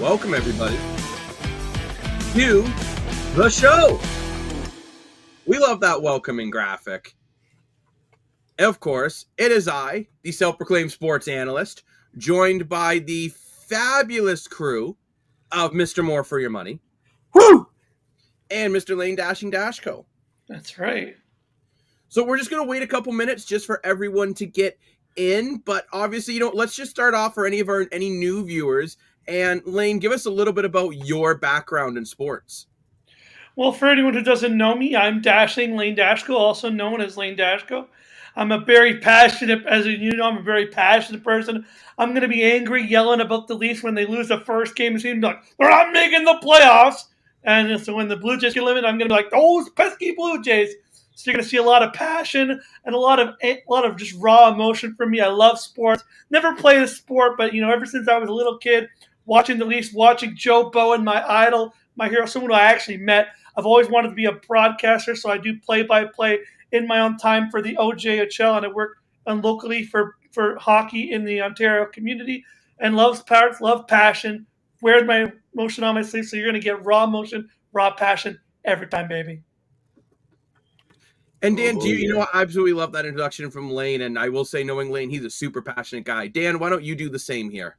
Welcome, everybody, to the show. We love that welcoming graphic. And of course, it is I, the self-proclaimed sports analyst, joined by the fabulous crew of Mr. More for Your Money. Woo! And Mr. Lane Dashing Dashco. That's right. So we're just going to wait a couple minutes just for everyone to get in. But obviously, let's just start off for any new viewers. And Lane, give us a little bit about your background in sports. Well, for anyone who doesn't know me, I'm Dashing Lane Dashco, also known as Lane Dashco. I'm a very passionate person. I'm going to be angry, yelling about the Leafs when they lose the first game of the season. Like, they're not making the playoffs. And so when the Blue Jays get eliminated, I'm going to be like, those pesky Blue Jays. So you're going to see a lot of passion and a lot of just raw emotion from me. I love sports. Never played a sport, but ever since I was a little kid, watching the Leafs, watching Joe Bowen, my idol, my hero, someone who I actually met. I've always wanted to be a broadcaster, so I do play-by-play in my own time for the OJHL, and I work locally for hockey in the Ontario community. And love passion. Wear my emotion on my sleeve, so you're going to get raw emotion, raw passion every time, baby. And Dan, I absolutely love that introduction from Lane, and I will say, knowing Lane, he's a super passionate guy. Dan, why don't you do the same here?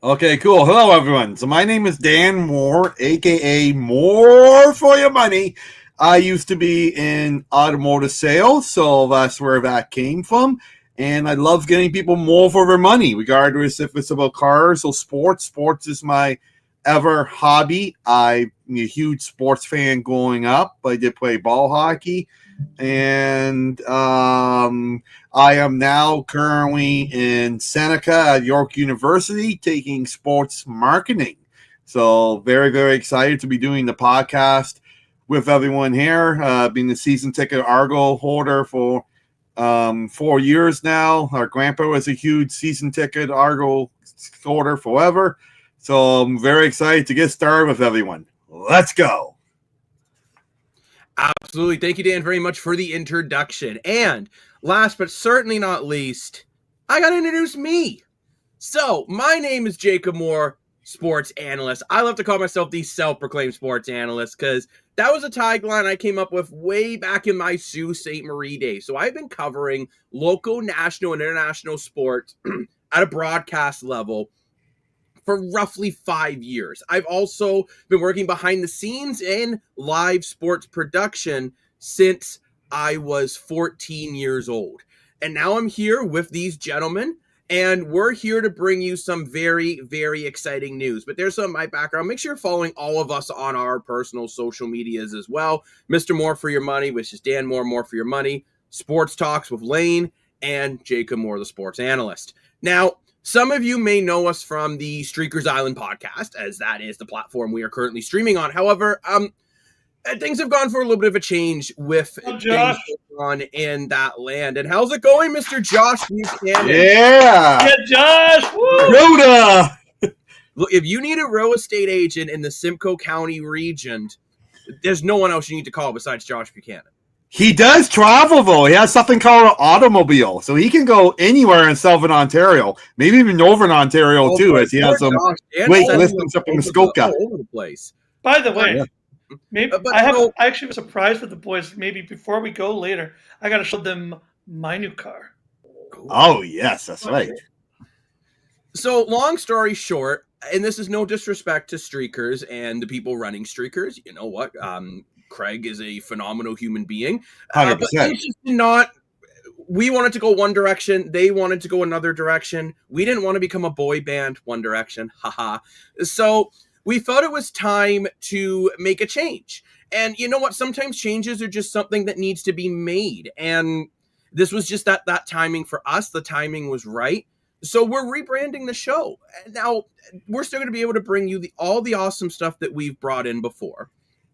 Okay, cool. Hello, everyone. So my name is Dan Moore, a.k.a. More for Your Money. I used to be in automotive sales, so that's where that came from. And I love getting people more for their money, regardless if it's about cars or sports. Sports is my ever hobby. I'm a huge sports fan growing up. I did play ball hockey. And I am now currently in Seneca at York University taking sports marketing. So very, very excited to be doing the podcast with everyone here. Being the season ticket Argo holder for 4 years now. Our grandpa was a huge season ticket Argo holder forever. So I'm very excited to get started with everyone. Let's go. Absolutely. Thank you, Dan, very much for the introduction. And last but certainly not least, I got to introduce me. So my name is Jacob Moore, sports analyst. I love to call myself the self-proclaimed sports analyst because that was a tagline I came up with way back in my Sault Ste. Marie days. So I've been covering local, national, and international sports at a broadcast level for roughly 5 years. I've also been working behind the scenes in live sports production since I was 14 years old. And now I'm here with these gentlemen, and we're here to bring you some very, very exciting news. But there's some of my background. Make sure you're following all of us on our personal social medias as well. Mr. More for Your Money, which is Dan Moore, More for Your Money, Sports Talks with Lane, and Jacob Moore, the sports analyst. Now, some of you may know us from the Streakers Island podcast, as that is the platform we are currently streaming on. However, things have gone for a little bit of a change with things going on in that land. And how's it going, Mr. Josh Buchanan? Yeah, Josh! Woo! Rhoda! Look, if you need a real estate agent in the Simcoe County region, there's no one else you need to call besides Josh Buchanan. He does travel, though. He has something called an automobile, so he can go anywhere in Southern Ontario, maybe even Northern Ontario, too, as he has some great listings up in Muskoka. All over the place. By the way, maybe I actually have a surprise for the boys. Maybe before we go later, I got to show them my new car. Cool. Oh, yes, that's right. So, long story short, and this is no disrespect to Streakers and the people running Streakers. You know what? Craig is a phenomenal human being. 100%. But it's just not. We wanted to go one direction. They wanted to go another direction. We didn't want to become a boy band. One Direction. Haha. So we thought it was time to make a change. And you know what? Sometimes changes are just something that needs to be made. And this was just that timing for us. The timing was right. So we're rebranding the show. Now, we're still going to be able to bring you all the awesome stuff that we've brought in before,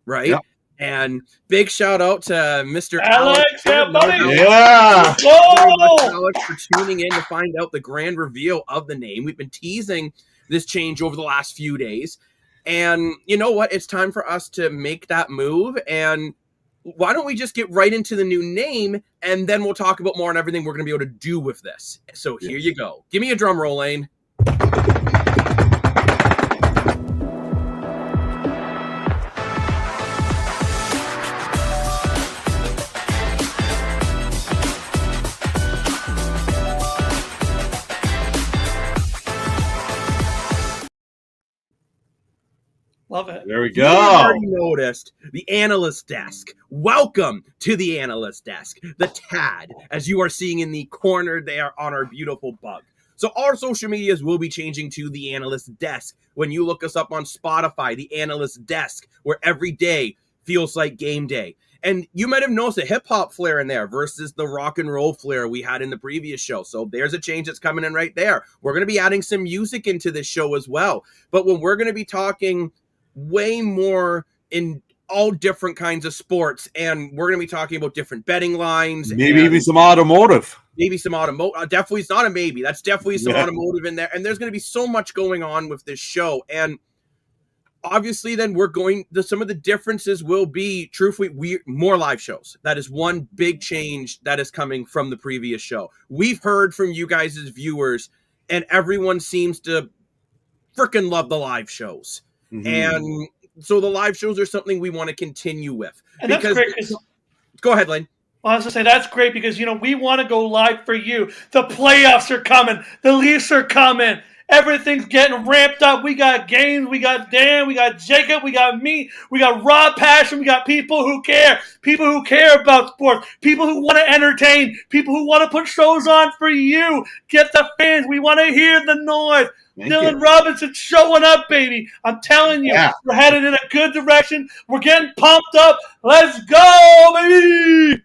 right? Yep. And big shout out to Mr. Alex. Yeah. Alex for tuning in to find out the grand reveal of the name. We've been teasing this change over the last few days. And you know what? It's time for us to make that move. And why don't we just get right into the new name, and then we'll talk about more on everything we're going to be able to do with this. So here you go. Give me a drum roll, Lane. Love it. There we You may have go. already noticed the analyst desk. Welcome to the analyst desk, the TAD, as you are seeing in the corner there on our beautiful bug. So our social medias will be changing to the analyst desk. When you look us up on Spotify, the analyst desk, where every day feels like game day. And you might have noticed a hip hop flair in there versus the rock and roll flair we had in the previous show. So there's a change that's coming in right there. We're going to be adding some music into this show as well. But when we're going to be talking way more in all different kinds of sports, and we're going to be talking about different betting lines, Maybe even some automotive. maybe some automotive. Definitely, it's not a maybe. That's definitely some Yeah. automotive in there. And there's going to be so much going on with this show. And obviously, then we're going. Some of the differences will be, truthfully, more live shows. That is one big change that is coming from the previous show. We've heard from you guys as viewers, and everyone seems to freaking love the live shows. Mhm. And so the live shows are something we want to continue with. And that's great because Go ahead, Lane. I was going to say that's great because we want to go live for you. The playoffs are coming. The Leafs are coming. Everything's getting ramped up. We got games. We got Dan. We got Jacob. We got me. We got raw passion. We got people who care. People who care about sports. People who want to entertain. People who want to put shows on for you. Get the fans. We want to hear the noise. Thank Dylan you. Robinson showing up, baby. I'm telling you, Yeah. we're headed in a good direction. We're getting pumped up. Let's go, baby.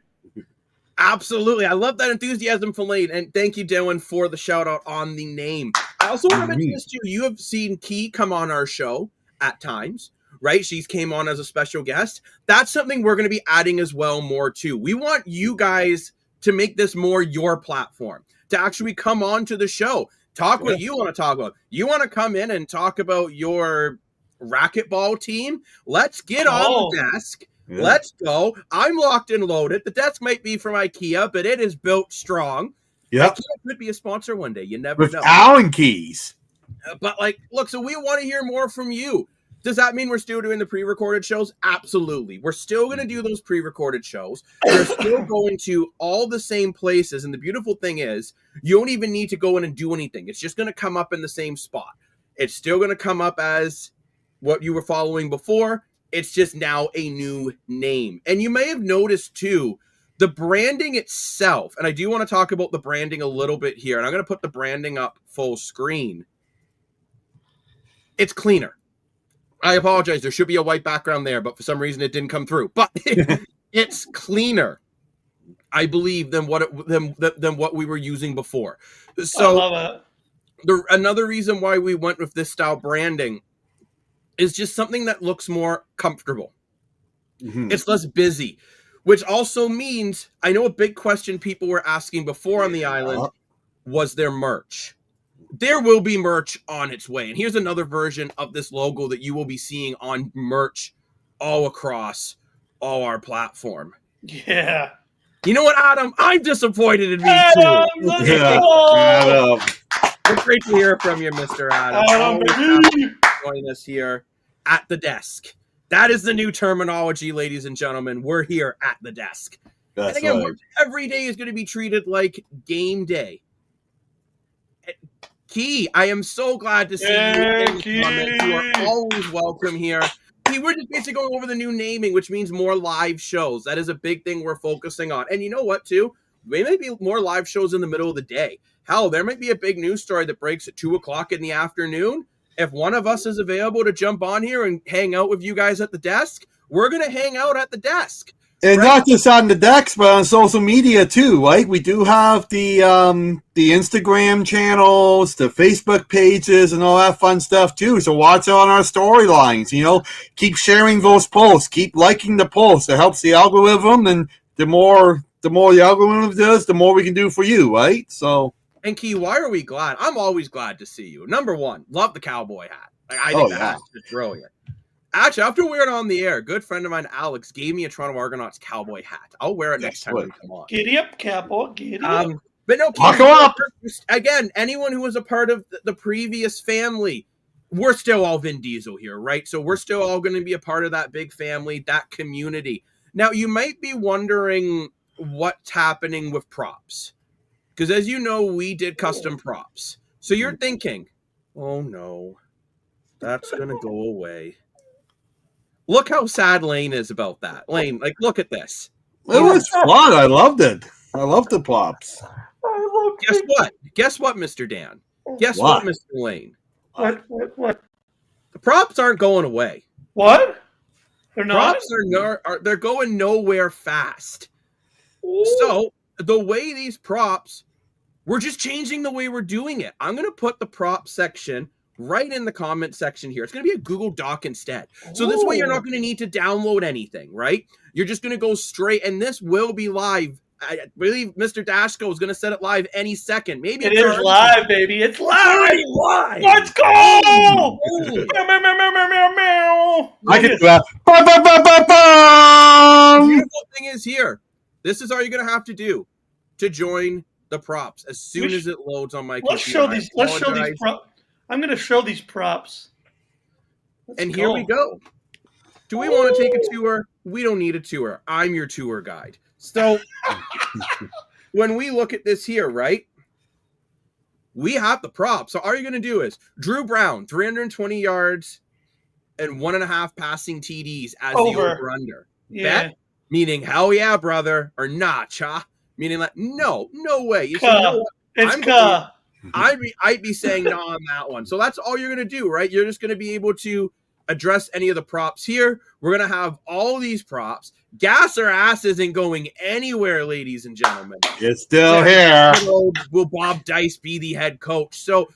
Absolutely. I love that enthusiasm from Lane. And thank you, Dylan, for the shout out on the name. I also want to mention this too. You have seen Key come on our show at times, right? She's came on as a special guest. That's something we're going to be adding as well more too. We want you guys to make this more your platform, to actually come on to the show. Talk what you want to talk about. You want to come in and talk about your racquetball team? Let's get on the desk. Yeah. Let's go. I'm locked and loaded. The desk might be from IKEA, but it is built strong. Yep. IKEA could be a sponsor one day. You never With know. Allen keys. But look, so we want to hear more from you. Does that mean we're still doing the pre-recorded shows? Absolutely. We're still going to do those pre-recorded shows. We're still going to all the same places. And the beautiful thing is, you don't even need to go in and do anything. It's just going to come up in the same spot. It's still going to come up as what you were following before. It's just now a new name. And you may have noticed, too, the branding itself. And I do want to talk about the branding a little bit here. And I'm going to put the branding up full screen. It's cleaner. I apologize. There should be a white background there, but for some reason it didn't come through. But it's cleaner, I believe, than what we were using before. So I love it. Another reason why we went with this style branding is just something that looks more comfortable. Mhm. It's less busy, which also means, I know a big question people were asking before on the island was their merch. There will be merch on its way. And here's another version of this logo that you will be seeing on merch all across all our platform. Yeah. You know what, Adam? I'm disappointed in me Adam, too. let's Yeah. go. Adam. It's great to hear from you, Mr. Adam. Adam, Always baby. happy to join us here at the desk. That is the new terminology, ladies and gentlemen. We're here at the desk. That's and again, right. every day is going to be treated like game day. Key, I am so glad to see you in the comments. You are always welcome here. See, we're just basically going over the new naming, which means more live shows. That is a big thing we're focusing on. And you know what, too? There may be more live shows in the middle of the day. Hell, there might be a big news story that breaks at 2 o'clock in the afternoon. If one of us is available to jump on here and hang out with you guys at the desk, we're going to hang out at the desk. And not just on the decks, but on social media too. Like we do have the Instagram channels, the Facebook pages, and all that fun stuff too. So watch on our storylines. Keep sharing those posts, keep liking the posts. It helps the algorithm, and the more the algorithm does, the more we can do for you, right? So. And Key, why are we glad? I'm always glad to see you. Number one, love the cowboy hat. I think that's just brilliant. Actually, after wearing it on the air, a good friend of mine, Alex, gave me a Toronto Argonauts cowboy hat. I'll wear it next time we come on. Giddy up, cowboy. Giddy up. But no, Buckle up. Again, anyone who was a part of the previous family, we're still all Vin Diesel here, right? So we're still all going to be a part of that big family, that community. Now, you might be wondering what's happening with props. Because as you know, we did custom props. So you're thinking, oh no, that's going to go away. Look how sad Lane is about that. Lane, like, look at this. It was fun. I loved it. I loved the props. Guess what? Guess what, Mr. Dan? Guess what, Mr. Lane? What? The props aren't going away. What? They're not? Props they're going nowhere fast. Ooh. So the way these props, we're just changing the way we're doing it. I'm going to put the prop section right in the comment section here. It's going to be a Google Doc instead. So this way you're not going to need to download anything, right? You're just going to go straight, and this will be live. I believe Mr. Dashko is going to set it live any second. Maybe it is live, baby. It's live. Let's go! I can do that. The beautiful thing is here. This is all you're going to have to do to join the props as soon as it loads on my computer. Let's show these props. I'm going to show these props. Here we go. Do we want to take a tour? We don't need a tour. I'm your tour guide. So when we look at this here, right, we have the props. So all you're going to do is Drew Brown, 320 yards and 1.5 passing TDs as the over-under. Yeah. Bet, meaning hell yeah, brother, or not, cha. Meaning like, no way. You say, no, it's I'd be saying no on that one. So that's all you're going to do, right? You're just going to be able to address any of the props here. We're going to have all these props. Gas or ass isn't going anywhere, ladies and gentlemen. It's still here. Will Bob Dice be the head coach? So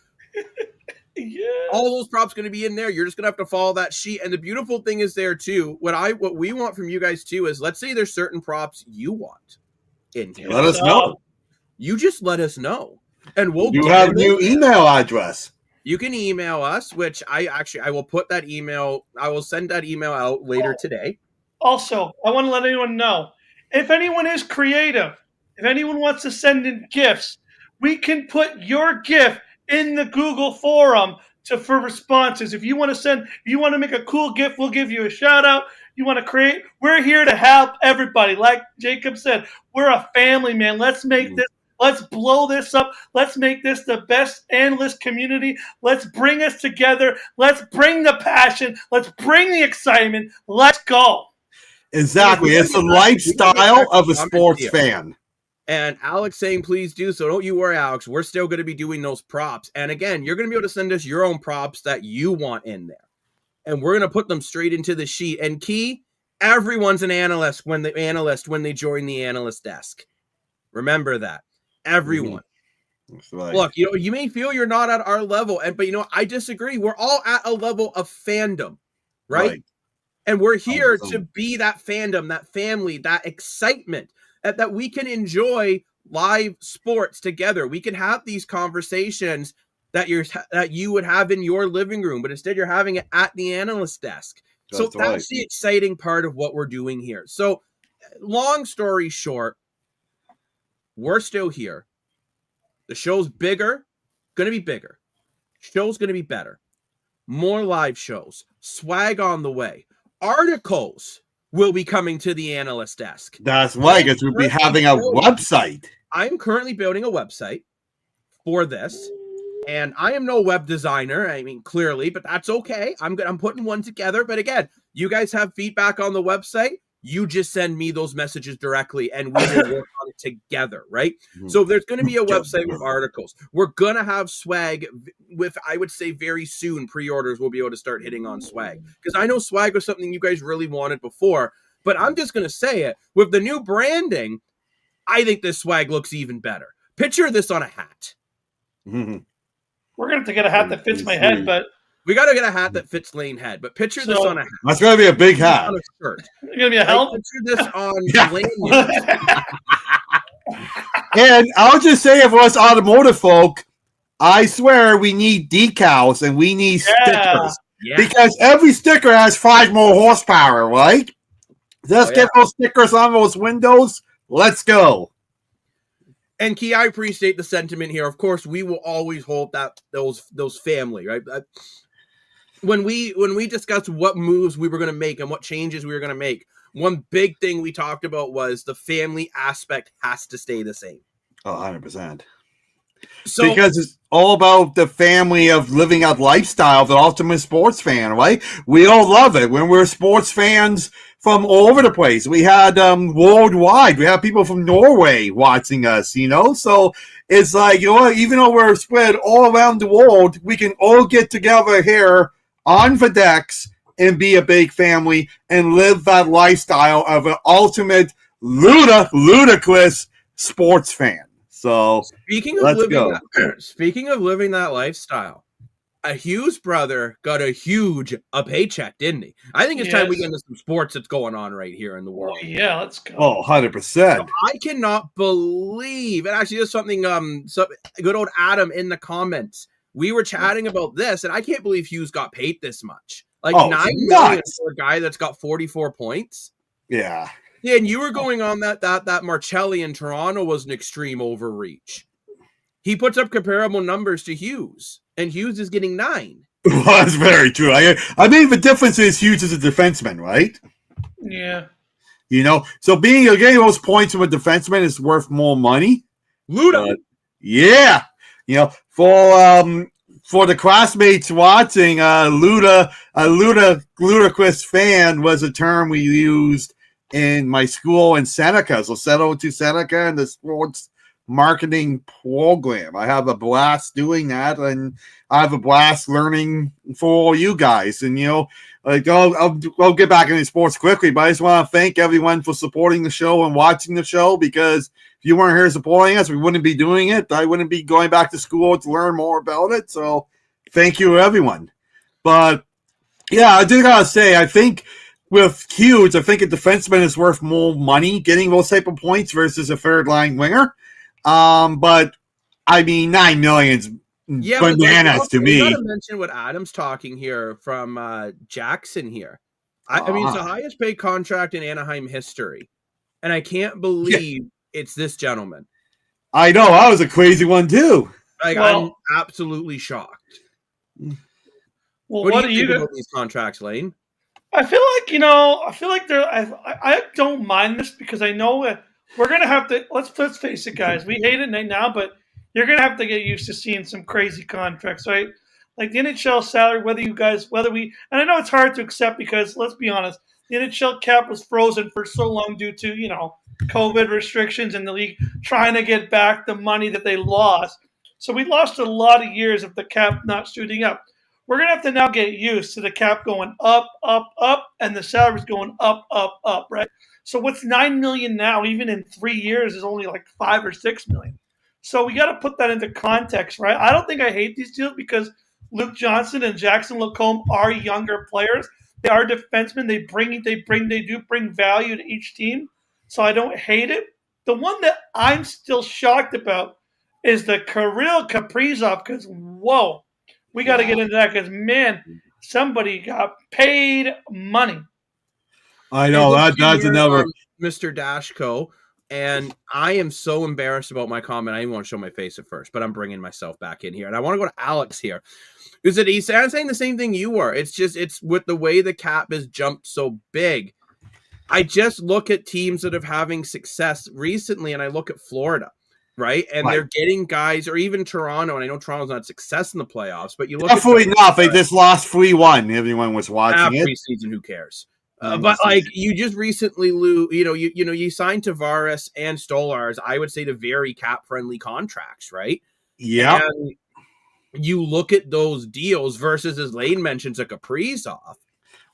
all those props going to be in there. You're just going to have to follow that sheet. And the beautiful thing is there too. What we want from you guys too is, let's say there's certain props you want in here. Let us know. You just let us know. And you have a new email address. You can email us, which I will put that email. I will send that email out later today. Also, I want to let anyone know, if anyone is creative, if anyone wants to send in gifts, we can put your gift in the Google forum for responses. If you want to make a cool gift, we'll give you a shout out. You want to create? We're here to help everybody. Like Jacob said, we're a family, man. Let's make this. Let's blow this up. Let's make this the best analyst community. Let's bring us together. Let's bring the passion. Let's bring the excitement. Let's go. Exactly. It's the lifestyle of a sports fan. And Alex saying, please do so. Don't you worry, Alex. We're still going to be doing those props. And again, you're going to be able to send us your own props that you want in there. And we're going to put them straight into the sheet. And key, everyone's an analyst when they join the analyst desk. Remember that. Everyone. Right. Look, you may feel you're not at our level, but I disagree. We're all at a level of fandom, right? And we're here to be that fandom, that family, that excitement, that we can enjoy live sports together. We can have these conversations that you would have in your living room, but instead you're having it at the analyst desk. That's the exciting part of what we're doing here. So, long story short, we're still here. The show's bigger, going to be bigger. Show's going to be better. More live shows. Swag on the way. Articles will be coming to the analyst desk. That's right, because we'll be having a website. I'm currently building a website for this, and I am no web designer, clearly, but that's okay. I'm putting one together. But again, you guys have feedback on the website. You just send me those messages directly, and we will work on it together, right? Mm-hmm. So there's going to be a website with articles. We're going to have swag with, I would say very soon, pre-orders will be able to start hitting on swag. Because I know swag was something you guys really wanted before, but I'm just going to say it. With the new branding, I think this swag looks even better. Picture this on a hat. Mm-hmm. We're going to have to get a hat that fits my head, but... We got to get a hat that fits Lane head, but picture this on a hat. That's going to be a big hat. On a shirt. It's going to be a helmet. Picture this on Lane. And I'll just say, if us automotive folk, I swear we need decals and we need stickers. Yeah. Because every sticker has 5 more horsepower, right? Let's get those stickers on those windows. Let's go. And Key, I appreciate the sentiment here. Of course, we will always hold those family, right? When we discussed what moves we were going to make and what changes we were going to make, one big thing we talked about was the family aspect has to stay the same. Oh, 100%. So because it's all about the family of living out lifestyle of the ultimate sports fan, right? We all love it when we're sports fans from all over the place. We had worldwide. We have people from Norway watching us, so it's like, even though we're spread all around the world, we can all get together here on the decks and be a big family and live that lifestyle of an ultimate ludicrous sports fan. So let's go. Speaking of living that lifestyle, a Hughes brother got a paycheck, didn't he? I think it's time we get into some sports that's going on right here in the world. Oh, yeah, let's go. Oh, 100%. I cannot believe, and actually there's something good old Adam in the comments. We were chatting about this, and I can't believe Hughes got paid this much. Like $9 million for a guy that's got 44 points. Yeah. Yeah, and you were going on that Marcelli in Toronto was an extreme overreach. He puts up comparable numbers to Hughes, and Hughes is getting 9. Well, that's very true. I mean, the difference is Hughes is a defenseman, right? Yeah. So getting those points from a defenseman is worth more money. Luda. Yeah. For the classmates watching, ludicrous fan was a term we used in my school in Seneca. So settle to Seneca and the sports marketing program. I have a blast doing that, and I have a blast learning for all you guys. And I'll get back into sports quickly, but I just want to thank everyone for supporting the show and watching the show, because if you weren't here supporting us, we wouldn't be doing it. I wouldn't be going back to school to learn more about it. So thank you, everyone. But yeah, I do gotta say, I think with Hughes, I think a defenseman is worth more money getting those type of points versus a third line winger. But I mean, $9 million's bananas to me. I gotta mention what Adam's talking here from Jackson here. I mean, it's the highest paid contract in Anaheim history, and I can't believe it's this gentleman. I know, that was a crazy one too. I'm absolutely shocked. Well, what do you think about these contracts, Lane? I feel like I don't mind this, because I know we're going to have to, let's face it, guys. We hate it right now, but you're going to have to get used to seeing some crazy contracts, right? Like the NHL salary, and I know it's hard to accept because, let's be honest, the NHL cap was frozen for so long due to, COVID restrictions and the league trying to get back the money that they lost. So we lost a lot of years of the cap not shooting up. We're going to have to now get used to the cap going up, up, up, and the salaries going up, up, up, right? So what's $9 million now, even in 3 years, is only like $5 or $6 million. So we got to put that into context, right? I don't think I hate these deals, because Luke Johnson and Jackson Lacombe are younger players. They are defensemen. They do bring value to each team. So I don't hate it. The one that I'm still shocked about is the Kirill Kaprizov, because whoa. We got to get into that, because, man, somebody got paid money. I know. That's another. Mr. Dashko, and I am so embarrassed about my comment. I didn't want to show my face at first, but I'm bringing myself back in here. And I want to go to Alex here. Is that he's saying the same thing you were. It's with the way the cap has jumped so big. I just look at teams that are having success recently, and I look at Florida. Right, and they're getting guys, or even Toronto, and I know Toronto's not success in the playoffs, but you look definitely not. They just lost 3-1. Everyone was watching it. Preseason, who cares? But like you just recently, you signed Tavares and Stolars. I would say to very cap friendly contracts, right? Yeah. And you look at those deals versus, as Lane mentions, a Kaprizov.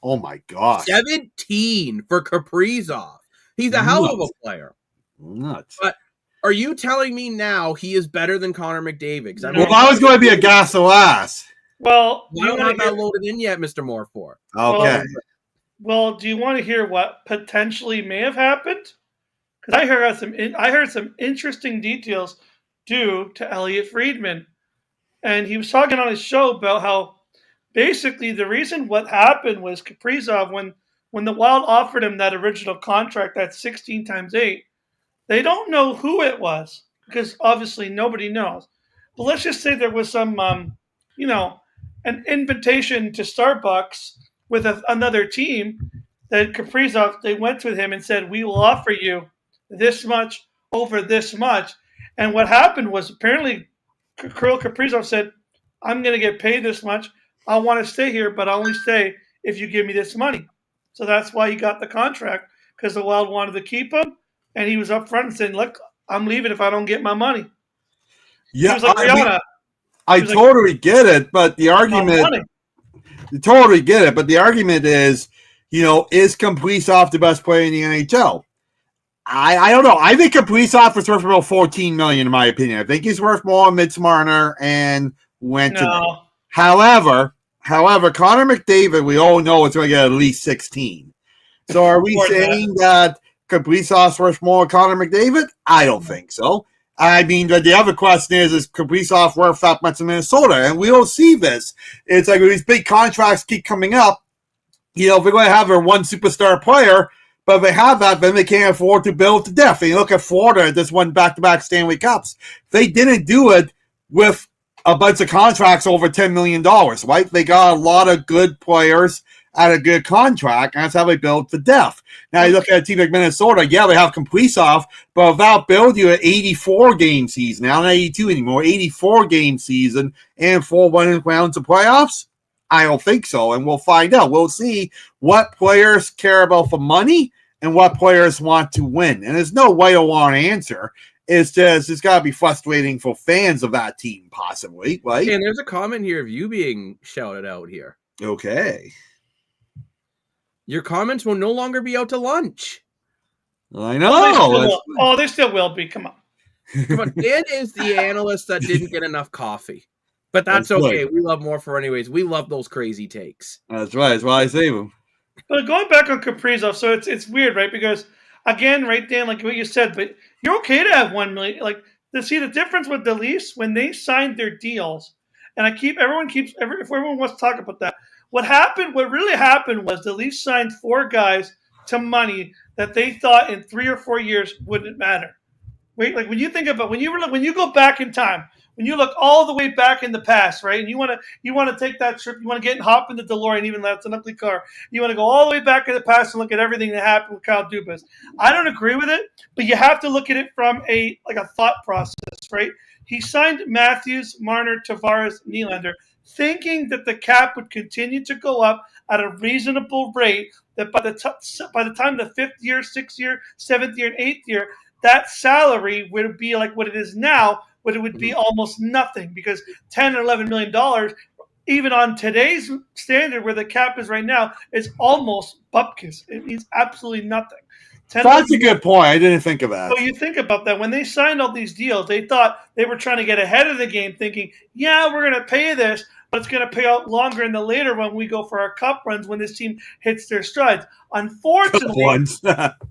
Oh my gosh, 17 for Kaprizov. He's a hell of a player. Nuts. But are you telling me now he is better than Connor McDavid? I was going to be a gas of ass. Well, I don't have that loaded in yet, Mr. Morfor. Okay. Well, do you want to hear what potentially may have happened? Because I heard some interesting details due to Elliot Friedman, and he was talking on his show about how basically the reason what happened was Kaprizov, when the Wild offered him that original contract, that 16 times 8. They don't know who it was, because obviously nobody knows. But let's just say there was some, an invitation to Starbucks with another team that Kaprizov, they went with him and said, we will offer you this much over this much. And what happened was apparently Kirill Kaprizov said, I'm going to get paid this much. I want to stay here, but I'll only stay if you give me this money. So that's why he got the contract, because the Wild wanted to keep him, and he was upfront and saying, look, I'm leaving if I don't get my money. Yeah, he was like Rihanna. I totally get it, but the argument, totally get it, but the argument is, is Kaprizov the best player in the NHL? I don't know. I think Kaprizov is worth about $14 million, in my opinion. I think he's worth more than Mitch Marner and Wentz. No. However, Connor McDavid, we all know is going to get at least 16. So are we saying that Kaprizov's worth more than Connor McDavid? I don't think so. I mean, the other question is Kaprizov worth that much in Minnesota? And we don't see this. It's like when these big contracts keep coming up, if we're going to have their one superstar player, but if they have that, then they can't afford to build to death. And you look at Florida, just won back-to-back Stanley Cups. They didn't do it with a bunch of contracts over $10 million, right? They got a lot of good players at a good contract, and that's how they build to death. Now, you look at a team like Minnesota, yeah, they have Kaprizov, but without build you an 84-game season, not 82 anymore, 84-game season, and 4 rounds of playoffs? I don't think so, and we'll find out. We'll see what players care about for money and what players want to win. And there's no right or wrong answer. It's just, it's got to be frustrating for fans of that team, possibly, right? And there's a comment here of you being shouted out here. Okay. Your comments will no longer be out to lunch. I know. They still will be. Come on. Come on. Dan is the analyst that didn't get enough coffee. But that's okay. Right. We love more for anyways. We love those crazy takes. That's right. That's why I save them. But going back on Kaprizov, so it's weird, right? Because again, right, Dan, like what you said, but you're okay to have 1 million. Like to see the difference with the Leafs when they signed their deals, and everyone wants to talk about that. What really happened was the Leafs signed 4 guys to money that they thought in 3 or 4 years wouldn't matter. Wait, like when you think about when you go back in time. When you look all the way back in the past, right, and you want to take that trip, you want to hop in the DeLorean, even though that's an ugly car. You want to go all the way back in the past and look at everything that happened with Kyle Dubas. I don't agree with it, but you have to look at it from a thought process, right? He signed Matthews, Marner, Tavares, Nylander, thinking that the cap would continue to go up at a reasonable rate. That by the time the 5th year, 6th year, 7th year, and 8th year, that salary would be like what it is now. But it would be almost nothing because $10 or $11 million, even on today's standard where the cap is right now, is almost bupkis. It means absolutely nothing. That's a good point. I didn't think of that. So you think about that. When they signed all these deals, they thought they were trying to get ahead of the game, thinking, yeah, we're going to pay this, but it's going to pay out longer in the later when we go for our cup runs when this team hits their strides. Unfortunately,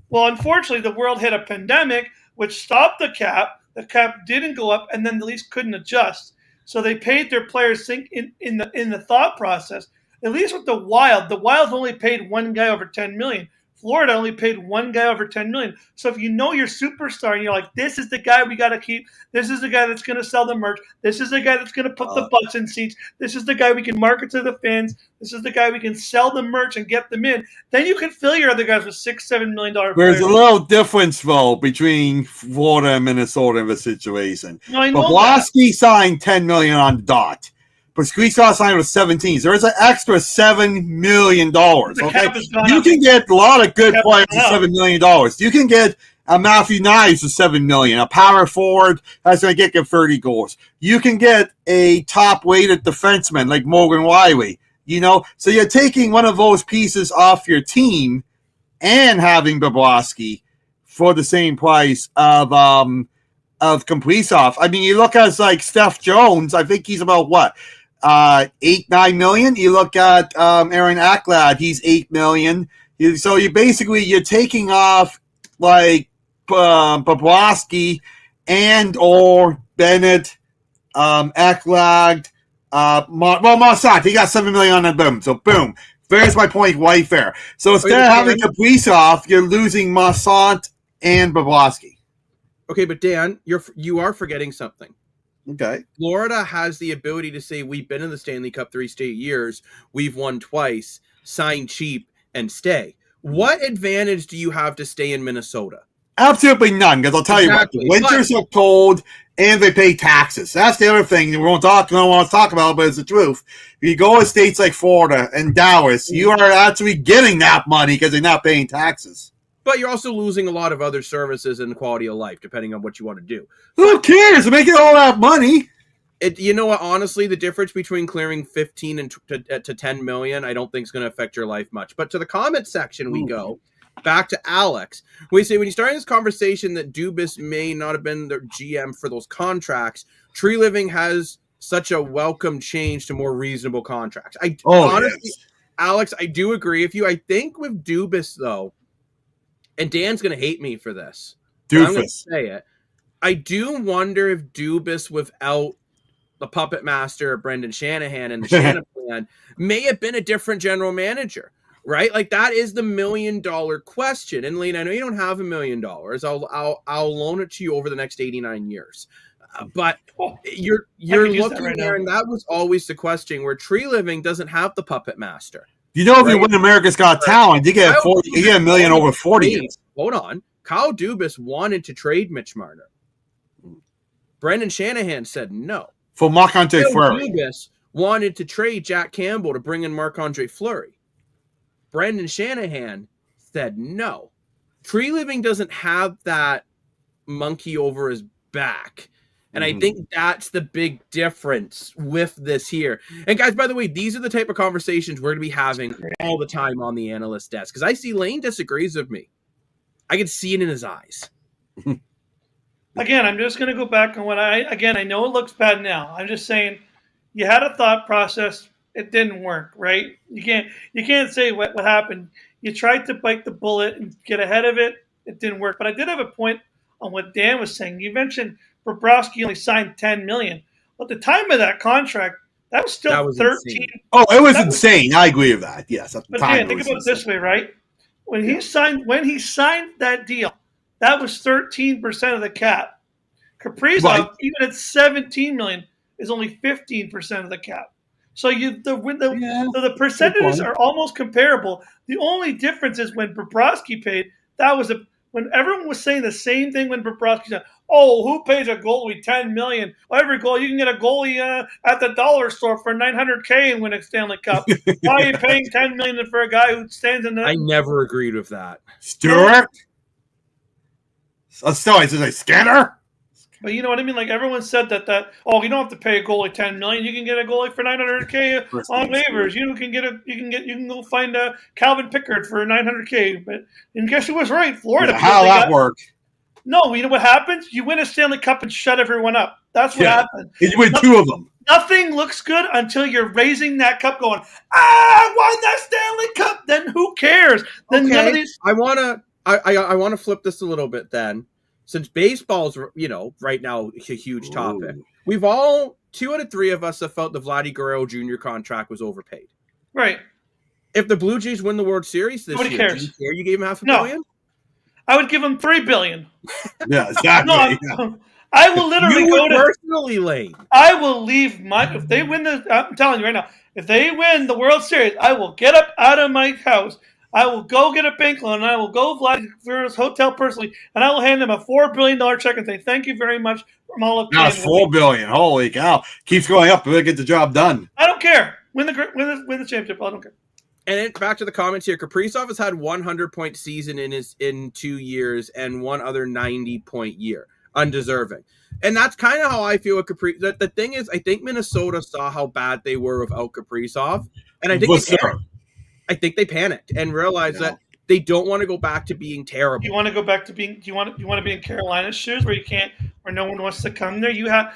the world hit a pandemic, which stopped the cap. The cap didn't go up, and then the Leafs couldn't adjust. So they paid their players in the thought process. At least with the Wild only paid 1 guy over $10 million. Florida only paid 1 guy over $10 million. So if you know your superstar and you're like, this is the guy we got to keep. This is the guy that's going to sell the merch. This is the guy that's going to put the butts in seats. This is the guy we can market to the fans. This is the guy we can sell the merch and get them in. Then you can fill your other guys with $6-7 million players. There's a little difference, though, between Florida and Minnesota in the situation. No, I know Bobrovsky signed $10 million on the dot. But Squeezaw signed with 17. So there's an extra $7 million. Okay, you can get a lot of good players for $7 million. You can get a Matthew Knies for $7 million, a power forward that's going to get 30 goals. You can get a top-weighted defenseman like Morgan Riley. So you're taking one of those pieces off your team and having Bobrovsky for the same price of Kaprizov. I mean, you look at like Steph Jones. I think he's about what? $8-9 million. You look at Aaron Ekblad, he's $8 million. So you're taking off like Bobrovsky and or Bennett, Ekblad, Mossad. He got $7 million on that boom. So boom. There's my point right there. So instead of having Kaprizov, you're losing Mossad and Bobrovsky. Okay, but Dan, you are forgetting something. Okay. Florida has the ability to say we've been in the Stanley Cup 3 straight years, we've won twice, sign cheap, and stay. What advantage do you have to stay in Minnesota? Absolutely none, because I'll tell you what, the winters are cold, and they pay taxes. That's the other thing we don't want to talk about, but it's the truth. If you go to states like Florida and Dallas, you are actually getting that money because they're not paying taxes. But you're also losing a lot of other services and quality of life, depending on what you want to do. Who cares? They're making all that money. You know what? Honestly, the difference between clearing 15 and to 10 million, I don't think is going to affect your life much. But to the comment section we go. Back to Alex. We say when you started this conversation that Dubas may not have been the GM for those contracts, Tree Living has such a welcome change to more reasonable contracts. Honestly, yes. Alex, I do agree with you. I think with Dubas, though, and Dan's going to hate me for this. I'm going to say it. I do wonder if Dubas, without the puppet master, Brendan Shanahan, and the Shanahan plan, may have been a different general manager. Right, like that is the $1 million question. And Lane, I know you don't have $1 million. I'll loan it to you over the next 89 years. But you're looking right there, and that was always the question where Tree Living doesn't have the puppet master. You know, if you win America's Got Talent, you get $1 million over 40 years. Hold on, Kyle Dubas wanted to trade Mitch Marner. Brendan Shanahan said no. For Marc-Andre Fleury. Dubas wanted to trade Jack Campbell to bring in Marc-Andre Fleury. Brendan Shanahan said no. Tree Living doesn't have that monkey over his back. And I think that's the big difference with this here. And guys, by the way, these are the type of conversations we're going to be having all the time on the analyst desk. Because I see Lane disagrees with me. I can see it in his eyes. Again, I'm just going to go back on what I know it looks bad now. I'm just saying you had a thought process. It didn't work, right? You can't say what happened. You tried to bite the bullet and get ahead of it. It didn't work. But I did have a point on what Dan was saying. You mentioned Bobrovsky only signed $10 million. Well, at the time of that contract, that was still 13. Insane. Oh, it was insane. I agree with that. Yes. But Dan, think about it this way, right? When he signed that deal, that was 13% of the cap. Kaprizov, even at $17 million, is only 15% of the cap. So the percentages are almost comparable. The only difference is when Bobrovsky paid, when everyone was saying the same thing when Bobrovsky said, "Oh, who pays a goalie $10 million? Every goal you can get a goalie at the dollar store for $900K and win a Stanley Cup. Why are you paying $10 million for a guy who stands in the?" I never agreed with that. Stuart. Sorry, is it a Skinner? But you know what I mean? Like everyone said that you don't have to pay a goalie $10 million. You can get a goalie for $900K on waivers. You can go find a Calvin Pickard for $900K. And guess who was right? Florida. How that worked? No, you know what happens? You win a Stanley Cup and shut everyone up. That's what happened. You win two of them. Nothing looks good until you're raising that cup, going, "I won that Stanley Cup." Then who cares? Then none of these. I wanna flip this a little bit then. Since baseball's, right now a huge topic, two out of three of us have felt the Vladdy Guerrero Jr. contract was overpaid. Right. If the Blue Jays win the World Series this year, cares. Do you care you gave him $500 million? I would give him $3 billion. Yeah, exactly. I will literally personally, Lane. I will leave if they win I'm telling you right now, if they win the World Series, I will get up out of my house. I will go get a bank loan, and I will go for his hotel personally, and I will hand him a $4 billion check and say, "Thank you very much from all of." Now it's $4 billion. Holy cow! Keeps going up. We'll get the job done. I don't care. Win the championship. I don't care. And then back to the comments here. Kaprizov has had 100-point season in 2 years and one other 90-point year, undeserving. And that's kind of how I feel with Kaprizov. The thing is, I think Minnesota saw how bad they were without Kaprizov, and I think they panicked and realized that they don't want to go back to being terrible. You want to go back to being? Do you want to be in Carolina's shoes where no one wants to come there? But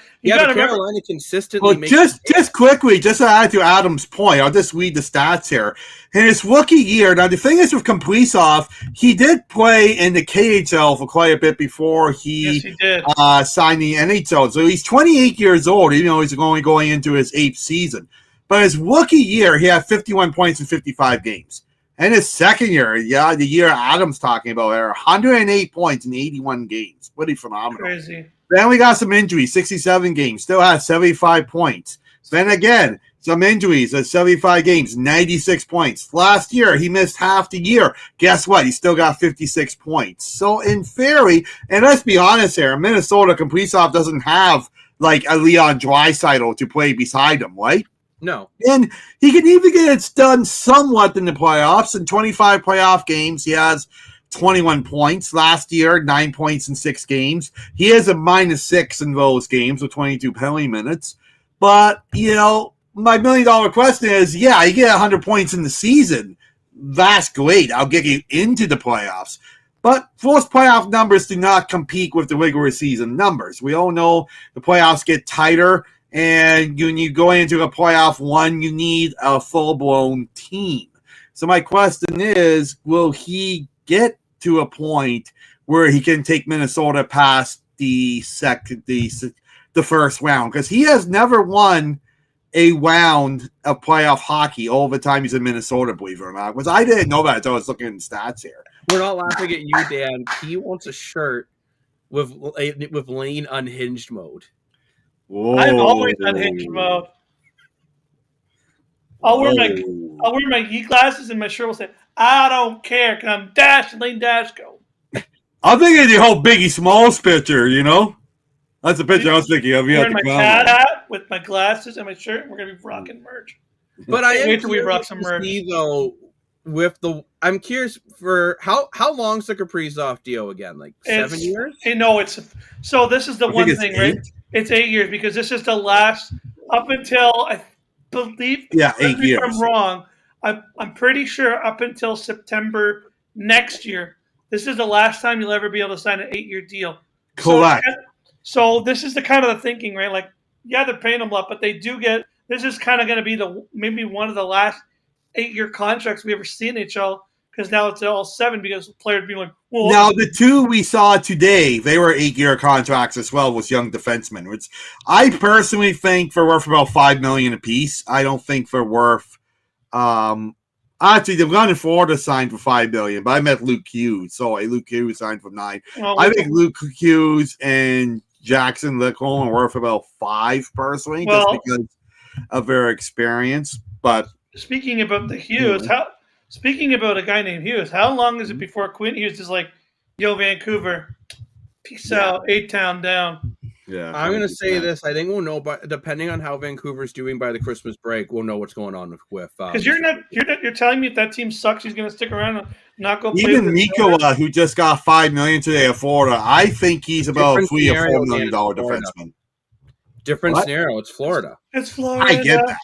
Carolina consistently. Well, just quickly, just to add to Adam's point, I'll just read the stats here. In his rookie year, now the thing is with Kaprizov, he did play in the KHL for quite a bit before he signed the NHL. So he's 28 years old, even though he's only going into his 8th season. But his rookie year, he had 51 points in 55 games. And his second year, the year Adam's talking about, 108 points in 81 games. Pretty phenomenal. Crazy. Then we got some injuries, 67 games. Still had 75 points. Then again, some injuries at 75 games, 96 points. Last year, he missed half the year. Guess what? He still got 56 points. So in theory, and let's be honest here, Minnesota Kaprizov doesn't have like a Leon Draisaitl to play beside him, right? No. And he can even get it done somewhat in the playoffs. In 25 playoff games, he has 21 points. Last year, 9 points in 6 games. He has a -6 in those games with 22 penalty minutes. But, my $1 million question is, you get 100 points in the season. That's great. I'll get you into the playoffs. But those playoff numbers do not compete with the regular season numbers. We all know the playoffs get tighter. And when you go into a playoff one, you need a full-blown team. So my question is, will he get to a point where he can take Minnesota past the first round? Because he has never won a round of playoff hockey all the time he's in Minnesota, believe it or not. Because I didn't know that until I was looking at stats here. We're not laughing at you, Dan. He wants a shirt with Lane unhinged mode. Whoa. I'm always unhinged mode. I'll wear my geek glasses and my shirt will say, "I don't care," because I'm Lane Dashko. I'm thinking the whole Biggie Smalls picture, That's the picture I was thinking of. Wearing my cat hat with my glasses and my shirt, and we're gonna be rocking merch. But I am wait till we rock some merch. I'm curious for how long's the Kaprizov deal again? Like 7 years? No, so this is the one thing, right? It's 8 years because this is the last up until I believe. Yeah, 8 years. If I'm wrong, I'm pretty sure up until September next year. This is the last time you'll ever be able to sign an 8-year deal. Correct. So this is the kind of the thinking, right? Like, yeah, they're paying them a lot, but they do get. This is kind of going to be maybe one of the last 8-year contracts we ever see in NHL. Because now it's all 7 because players being like, well. Now, the 2 we saw today, they were 8-year contracts as well with young defensemen, which I personally think they're worth about $5 million apiece. I don't think they're worth actually, the one in Florida signed for $5 million, but I meant Luke Hughes. Sorry, Luke Hughes signed for $9 million. I think Luke Hughes and Jackson Lickholm are worth about $5 personally, just because of their experience. But speaking about the Hughes, Speaking about a guy named Hughes, how long is it before Quinn Hughes is like, "Yo, Vancouver, peace out, A-Town down"? Yeah, I'm going to say this. I think we'll know, but depending on how Vancouver's doing by the Christmas break, we'll know what's going on with. Because you're telling me if that team sucks, he's going to stick around and not go. Even Mikkola, who just got $5 million today at Florida, I think he's about a $3 or $4 million defenseman. Different scenario. It's Florida. It's Florida. I get that.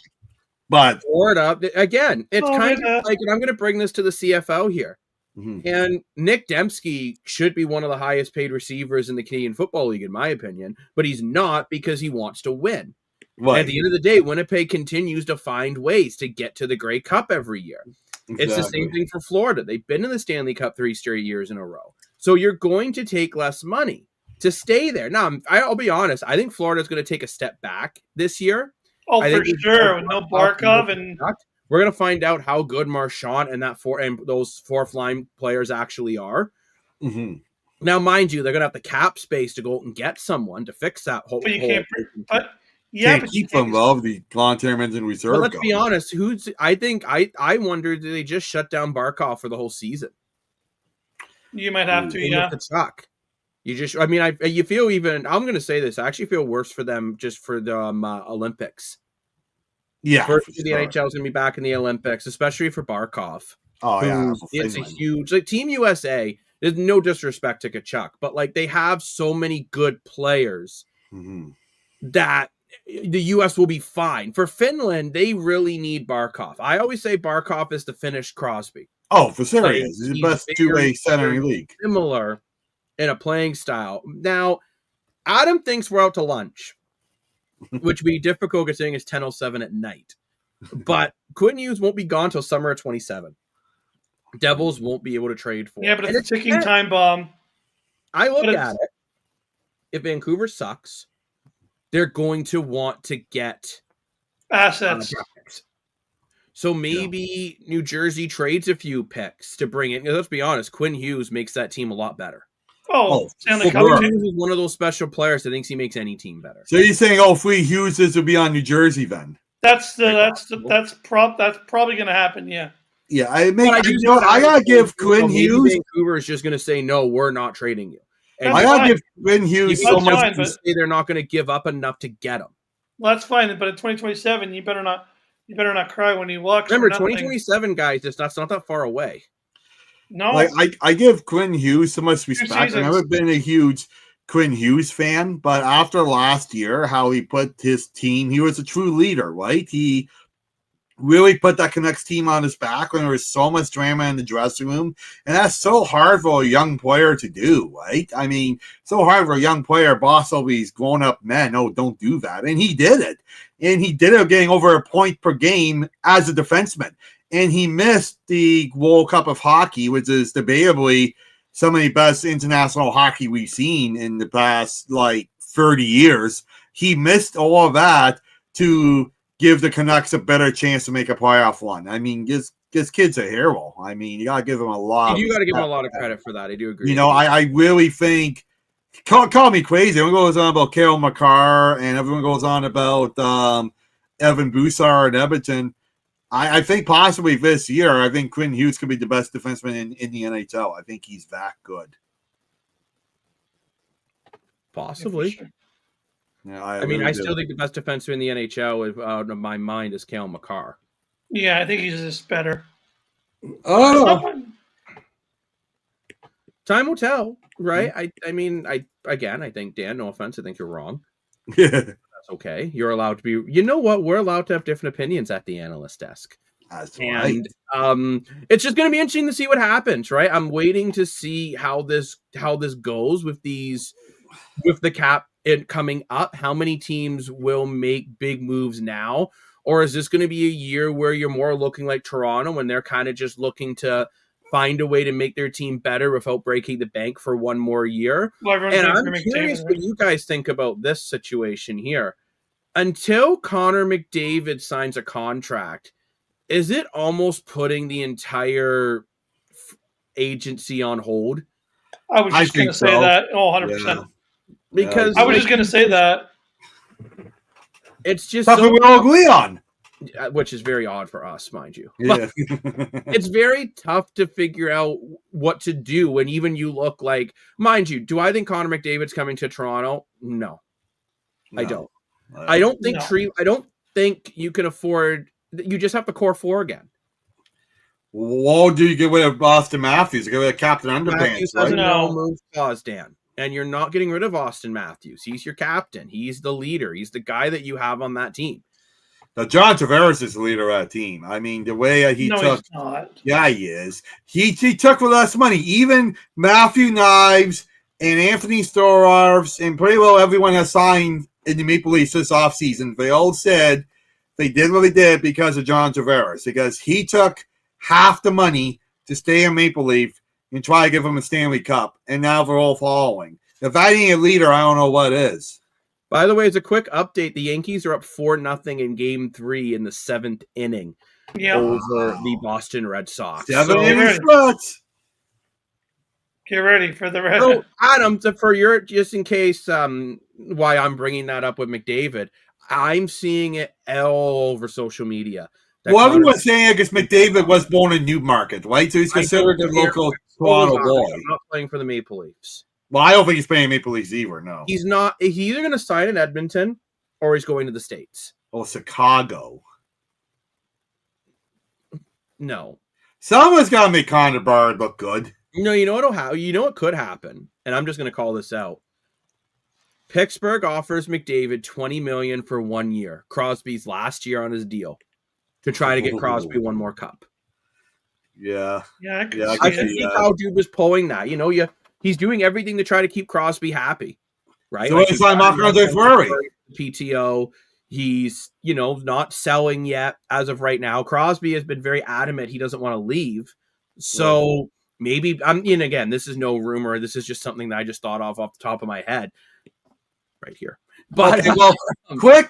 But Florida, again, it's kind of like, and I'm going to bring this to the CFL here. Mm-hmm. And Nick Dembski should be one of the highest paid receivers in the Canadian Football League, in my opinion, but he's not because he wants to win. Right. At the end of the day, Winnipeg continues to find ways to get to the Grey Cup every year. Exactly. It's the same thing for Florida. They've been in the Stanley Cup 3 straight years in a row. So you're going to take less money to stay there. Now, I'll be honest. I think Florida's going to take a step back this year. Oh, for sure. With no Barkov and we're gonna find out how good Marchand and those fourth line players actually are. Mm-hmm. Now, mind you, they're gonna have the cap space to go and get someone to fix that whole. But you can't. Can't keep them though. The long-term engine reserve. But let's be honest. I wonder, do they just shut down Barkov for the whole season? You might have to. Yeah. You feel even. I'm going to say this. I actually feel worse for them just for the Olympics. Yeah, the NHL is going to be back in the Olympics, especially for Barkov. Oh yeah, it's a huge Team USA. There's no disrespect to Kachuk, but they have so many good players that the U.S. will be fine. For Finland, they really need Barkov. I always say Barkov is the Finnish Crosby. Oh, for sure, he is. He's the best two-way center in the league. Similar in a playing style. Now, Adam thinks we're out to lunch, which would be difficult considering it's 10:07 at night. But Quinn Hughes won't be gone until summer of 27. Devils won't be able to trade for. Yeah, but it's a ticking time bomb. I look at it. If Vancouver sucks, they're going to want to get assets. So maybe New Jersey trades a few picks to bring in. Let's be honest, Quinn Hughes makes that team a lot better. Oh, Stanley for Cup. sure. Hughes is one of those special players that thinks he makes any team better. So you're saying, Flea Hughes will be on New Jersey then? That's probably going to happen. Yeah. Yeah, I gotta give Quinn Hughes. Vancouver is just going to say no, we're not trading you. And I gotta give Quinn Hughes so much. To say they're not going to give up enough to get him. Well, that's fine, but in 2027, you better not cry when he walks. Remember, 2027, guys, that's not that far away. No, I give Quinn Hughes so much respect. I've never been a huge Quinn Hughes fan, but after last year, how he put his team, he was a true leader, right? He really put that Canucks team on his back when there was so much drama in the dressing room. And that's so hard for a young player to do, right? I mean, so hard for a young player, boss all these grown-up men. Oh, don't do that. And he did it. And he did it getting over a point per game as a defenseman. And he missed the World Cup of Hockey, which is debatably some of the best international hockey we've seen in the past, 30 years. He missed all of that to give the Canucks a better chance to make a playoff run. I mean, this kid's a hero. I mean, you got to give him a lot. You got to give him a lot of credit for that. I do agree. I really think, call me crazy. Everyone goes on about Cale Makar and everyone goes on about Evan Boussard and Edmonton. I think possibly this year, I think Quinn Hughes could be the best defenseman in the NHL. I think he's that good. Possibly. Yeah, Yeah, I still think the best defenseman in the NHL out of my mind is Cale Makar. Yeah, I think he's just better. Oh, time will tell, right? I think, Dan, no offense, I think you're wrong. yeah. That's okay. You're allowed to be. You know what? We're allowed to have different opinions at the analyst desk. That's And right. it's just going to be interesting to see what happens, right? I'm waiting to see how this goes with the cap coming up. How many teams will make big moves now? Or is this going to be a year where you're more looking like Toronto when they're kind of just looking to find a way to make their team better without breaking the bank for one more year? Well, and I'm curious what you guys think about this situation here. Until Connor McDavid signs a contract, is it almost putting the entire agency on hold? I was just going to say that. Oh, 100%. Yeah. Because I was just going to say that. It's just That's what we all agree on. Which is very odd for us, mind you. Yeah. It's very tough to figure out what to do when even you look like, mind you, do I think Connor McDavid's coming to Toronto? No. I don't. I don't think you can afford. You just have the core four again. Well, do you get rid of Austin Matthews? You get rid of Captain Underpants, right? No move clause, Dan. And you're not getting rid of Austin Matthews. He's your captain. He's the leader. He's the guy that you have on that team. Now, John Tavares is the leader of that team. I mean, the way he took. He's not. Yeah, he is. He took for less money. Even Matthew Knives and Anthony Stolarz and pretty well everyone has signed in the Maple Leafs this offseason. They all said they did what they did because of John Tavares, because he took half the money to stay in Maple Leaf and try to give him a Stanley Cup, and now they're all following. If that ain't a leader, I don't know what is. By the way, as a quick update, the Yankees are up 4-0 in Game 3 in the 7th inning over the Boston Red Sox. 7 innings sluts. Get ready for the rest. So, Adam, for your, just in case why I'm bringing that up with McDavid, I'm seeing it all over social media. Well, everyone's saying it because McDavid was born in Newmarket, right? So he's considered a local Toronto boy. I'm not playing for the Maple Leafs. Well, I don't think he's playing Maple Leafs either, no. He's not. He's either going to sign in Edmonton or he's going to the States. Oh, Chicago. No. Someone's got to make Connor Bard look good. No, you know what'll happen? You know what could happen? And I'm just going to call this out. Pittsburgh offers McDavid $20 million for 1 year. Crosby's last year on his deal to try to get Crosby one more cup. Yeah. Yeah, I can see how dude was pulling that. You know, he's doing everything to try to keep Crosby happy, right? So it's like Marc-Andre Fleury. PTO. He's, not selling yet as of right now. Crosby has been very adamant he doesn't want to leave. So maybe, again, this is no rumor. This is just something that I just thought of off the top of my head right here. But okay, well, quick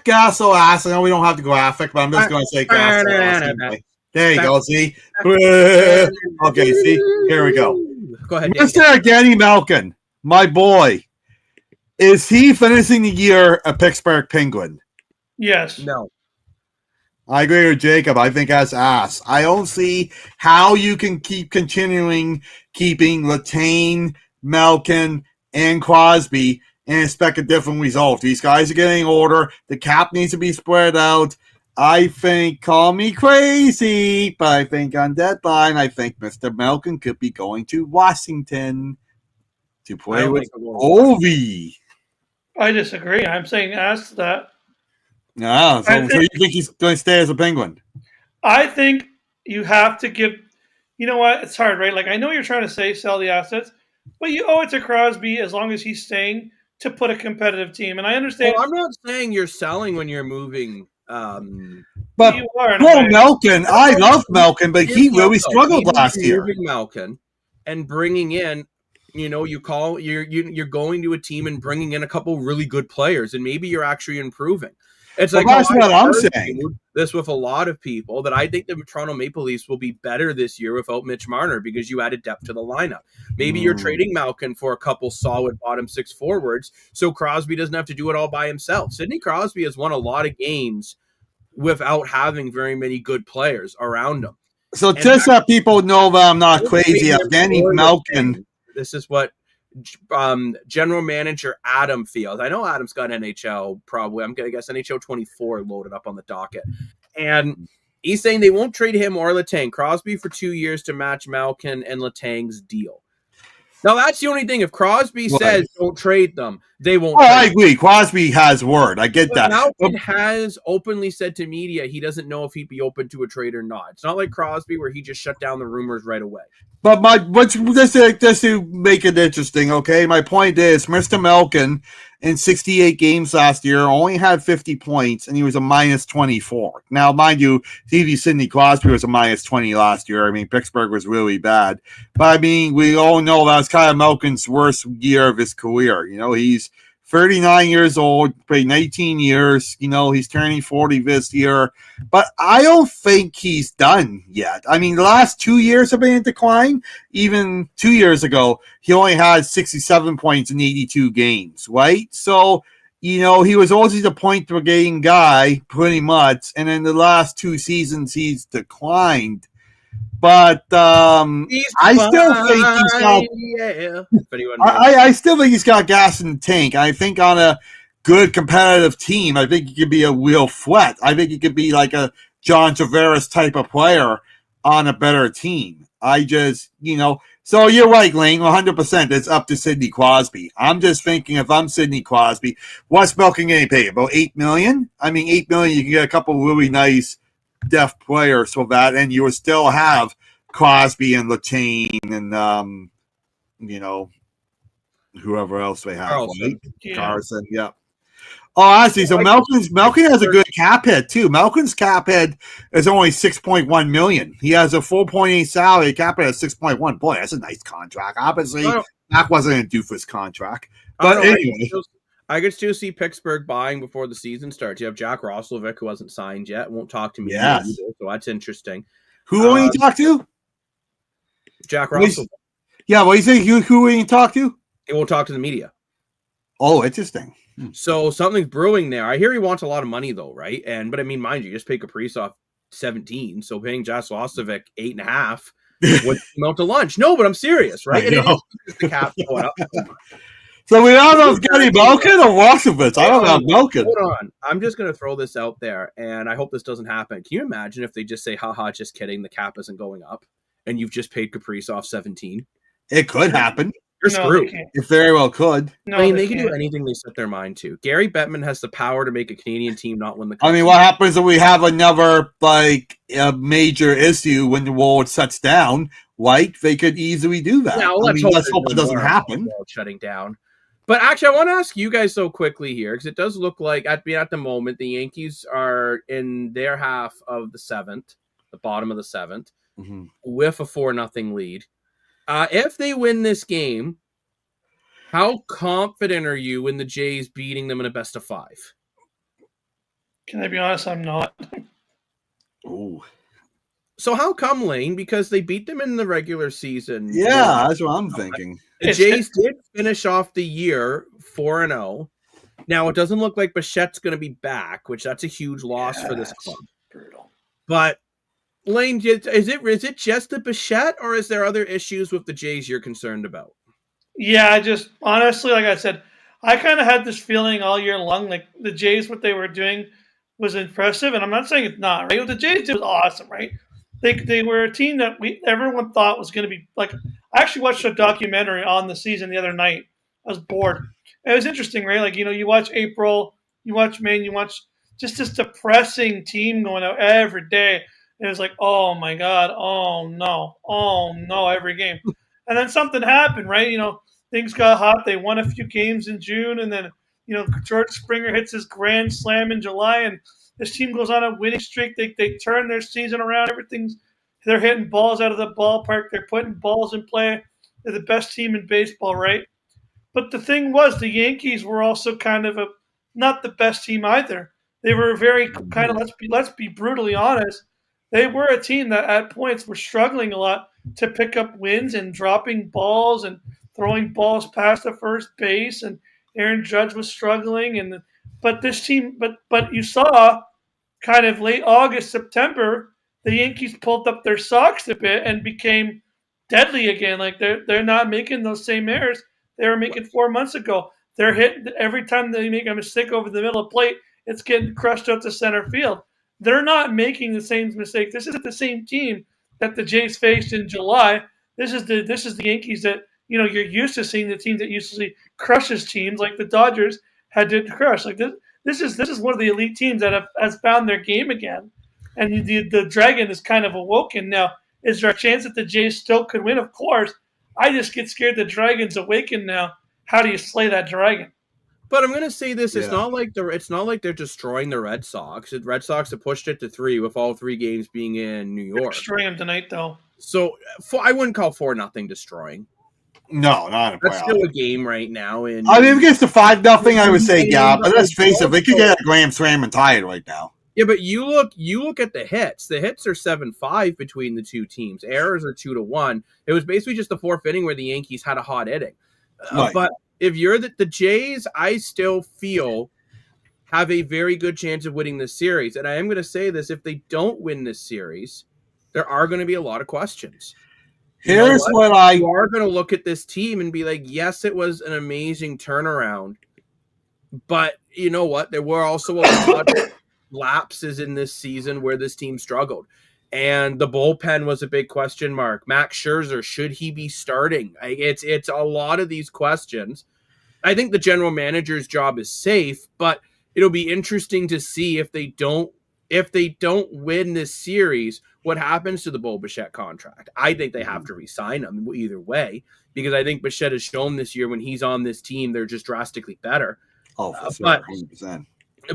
gasso ass. I know we don't have to graphic, but I'm just going to say gasso ass. There you go. See? Okay, see? Here we go. Go ahead, Dan. Mr. Danny Malkin, my boy, is he finishing the year a Pittsburgh Penguin? Yes. No. I agree with Jacob. I think that's ass. I don't see how you can keep continuing keeping Letang, Malkin, and Crosby and expect a different result. These guys are getting older. The cap needs to be spread out. I think, call me crazy, but I think on deadline, I think Mr. Malkin could be going to Washington to play with Ovi. I disagree. I'm saying ask that. No, so you think he's going to stay as a Penguin? I think you have to give. You know what? It's hard, right? Like, I know you're trying to say sell the assets, but you owe it to Crosby as long as he's staying to put a competitive team. And I understand. Well, I'm not saying you're selling when you're moving. But you are. Malkin, I love Malkin, but he really struggled last year. Moving Malkin and bringing in, you're going to a team and bringing in a couple really good players, and maybe you're actually improving. It's like that's what I'm saying. This with a lot of people that I think the Toronto Maple Leafs will be better this year without Mitch Marner because you added depth to the lineup. Maybe you're trading Malkin for a couple solid bottom six forwards, so Crosby doesn't have to do it all by himself. Sidney Crosby has won a lot of games without having very many good players around him. So just so people know that I'm not crazy, Danny Malkin. This is what general manager Adam feels. I know Adam's got NHL probably. I'm going to guess NHL 24 loaded up on the docket. And he's saying they won't trade him or Letang. Crosby for 2 years to match Malkin and Letang's deal. Now, that's the only thing. If Crosby says don't trade them, they won't. Oh, I agree. Crosby has word. I get that. Malkin has openly said to media he doesn't know if he'd be open to a trade or not. It's not like Crosby where he just shut down the rumors right away. But just to make it interesting, okay? My point is, Mr. Malkin in 68 games last year only had 50 points, and he was a minus 24. Now, mind you, Sidney Crosby was a minus 20 last year. I mean, Pittsburgh was really bad. But, I mean, we all know that was kind of Malkin's worst year of his career. He's 39 years old, played 19 years. He's turning 40 this year. But I don't think he's done yet. I mean, the last 2 years have been in decline. Even 2 years ago, he only had 67 points in 82 games, right? So, he was always the point-per-game guy, pretty much. And in the last 2 seasons, he's declined. But I still think he's got. I still think he's got gas in the tank. I think on a good competitive team, I think he could be a real threat. I think he could be like a John Tavares type of player on a better team. So you're right, Lane. 100%. It's up to Sidney Crosby. I'm just thinking if I'm Sidney Crosby, what's Malkin getting paid? About $8 million? I mean, $8 million. You can get a couple really nice depth players for that, and you would still have Crosby and Letang and whoever else they have. Carlson. Right? Carlson, yeah. Oh, honestly, so Malkin has a good cap hit too. Malkin's cap hit is only $6.1 million. He has a 4.8 salary. Cap hit is 6.1. Boy, that's a nice contract. Obviously, that wasn't a doofus contract. But anyway. I could still see Pittsburgh buying before the season starts. You have Jack Roslovic, who hasn't signed yet, won't talk to me either, so that's interesting. Who will you talk to? Jack Roslovic. Yeah, what do you think? Who will you talk to? He won't talk to the media. Oh, interesting. So something's brewing there. I hear he wants a lot of money, though, right? But I mean, mind you, just pay Kaprizov 17, so paying Jack Roslovic 8.5 would amount to lunch. No, but I'm serious, right? And it is the cap going up. So we don't know if Gary Malkin or Roslovic. I don't know Malkin. Hold on. I'm just going to throw this out there, and I hope this doesn't happen. Can you imagine if they just say, haha, just kidding, the cap isn't going up, and you've just paid Kaprizov 17? It could happen. You're screwed. It very well could. No, I mean, they can do anything they set their mind to. Gary Bettman has the power to make a Canadian team not win the cup. I mean, what happens if we have another, major issue when the world shuts down? Right? They could easily do that. Now, let's hope it doesn't happen. Shutting down. But actually, I want to ask you guys so quickly here, because it does look like at the moment, the Yankees are in their half of the seventh, the bottom of the seventh, with a 4-0 lead. If they win this game, how confident are you in the Jays beating them in a best of 5? Can I be honest? I'm not. Oh. So how come, Lane? Because they beat them in the regular season. Yeah, that's what I'm thinking. The Jays did finish off the year 4-0. Now it doesn't look like Bichette's going to be back, which that's a huge loss for this club. Brutal. But Lane, is it just the Bichette, or is there other issues with the Jays you're concerned about? Yeah, I just honestly, like I said, I kind of had this feeling all year long, like the Jays, what they were doing was impressive, and I'm not saying it's not right. What the Jays did was awesome, right? They were a team that everyone thought was going to be like. I actually watched a documentary on the season the other night. I was bored. It was interesting, right? Like you watch April, you watch May, and you watch just this depressing team going out every day. And it was like, oh my god, oh no, every game. And then something happened, right? Things got hot. They won a few games in June, and then George Springer hits his grand slam in July, and this team goes on a winning streak. They turn their season around. They're hitting balls out of the ballpark. They're putting balls in play. They're the best team in baseball, right? But the thing was, the Yankees were also kind of not the best team either. They were very kind of let's be brutally honest. They were a team that at points were struggling a lot to pick up wins and dropping balls and throwing balls past the first base. And Aaron Judge was struggling. But this team, but you saw kind of late August, September, the Yankees pulled up their socks a bit and became deadly again. Like they're not making those same errors they were making 4 months ago. They're hit every time they make a mistake over the middle of the plate, it's getting crushed out to center field. They're not making the same mistake. This isn't the same team that the Jays faced in July. This is the Yankees that you're used to seeing, the team that usually crushes teams like the Dodgers had to crush. Like this is one of the elite teams that has found their game again, and the Dragon is kind of awoken now. Is there a chance that the Jays still could win? Of course. I just get scared the Dragon's awakened now. How do you slay that Dragon? But I'm going to say this: Yeah. it's not like they're destroying the Red Sox. The Red Sox have pushed it to 3 with all 3 games being in New York. Destroying them tonight, though. So I wouldn't call 4-0 destroying. No, not a That's still a game right now. And I mean, if it gets to 5-0, I would say yeah. But let's face it, we could get a grand slam and tie it right now. Yeah, but you look at the hits. The hits are 7-5 between the two teams. Errors are 2-1. It was basically just the 4th inning where the Yankees had a hot inning. Right. But if you're the Jays, I still feel have a very good chance of winning this series. And I am going to say this: if they don't win this series, there are going to be a lot of questions. Here's what you are going to look at this team and be like, yes, it was an amazing turnaround, but you know what? There were also a lot of lapses in this season where this team struggled, and the bullpen was a big question mark. Max Scherzer, should he be starting? It's a lot of these questions. I think the general manager's job is safe, but it'll be interesting to see if they don't win this series, what happens to the Bo Bichette contract. I think they have to re-sign him either way, because I think Bichette has shown this year when he's on this team, they're just drastically better. Oh, for sure, 100%.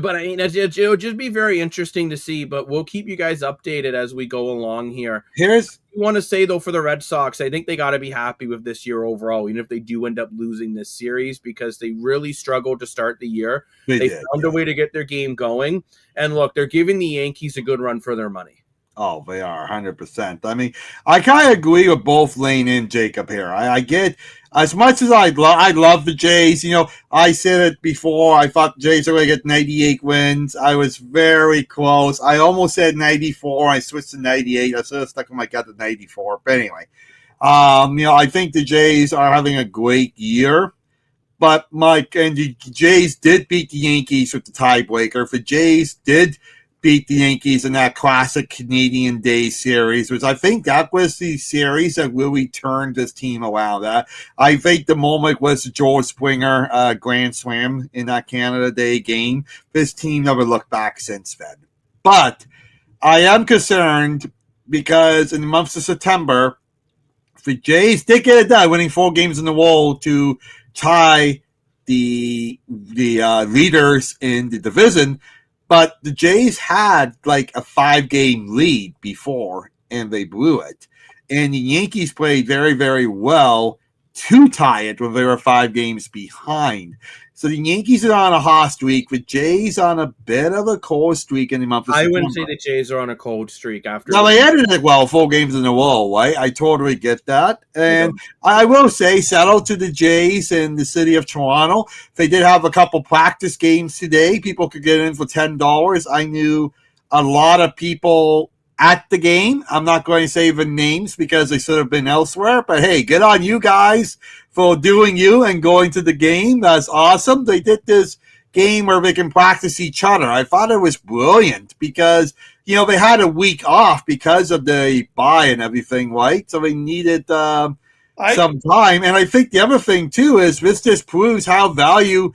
But I mean, it'll just be very interesting to see. But we'll keep you guys updated as we go along here. I want to say, though, for the Red Sox, I think they got to be happy with this year overall, even if they do end up losing this series, because they really struggled to start the year. They found a way to get their game going. And look, they're giving the Yankees a good run for their money. Oh, they are 100%. I mean, I kind of agree with both Lane and Jacob here. I get, as much as I love the Jays, I said it before. I thought the Jays were going to get 98 wins. I was very close. I almost said 94. I switched to 98. I sort of stuck with my gut at 94. But anyway, I think the Jays are having a great year. But the Jays did beat the Yankees with the tiebreaker. If the Jays did beat the Yankees in that classic Canadian Day series, which I think that was the series that really turned this team around. I think the moment was the George Springer grand slam in that Canada Day game. This team never looked back since then. But I am concerned because in the month of September, the Jays did get it done, winning 4 games in a row to tie the leaders in the division. But the Jays had like a 5-game lead before, and they blew it. And the Yankees played very, very well to tie it when they were 5 games behind. So the Yankees are on a hot streak, with Jays on a bit of a cold streak in the month of I September. wouldn't say the Jays are on a cold streak after. Now, they ended it 4 games in a row, right? I totally get that. And I will say, shout out to the Jays and the city of Toronto. They did have a couple practice games today. People could get in for $10. I knew a lot of people at the game. I'm not going to say the names because they should have been elsewhere. But, hey, good on you guys for doing you and going to the game. That's awesome. They did this game where they can practice each other. I thought it was brilliant because, they had a week off because of the bye and everything, right? So they needed some time. And I think the other thing, too, is this just proves how valuable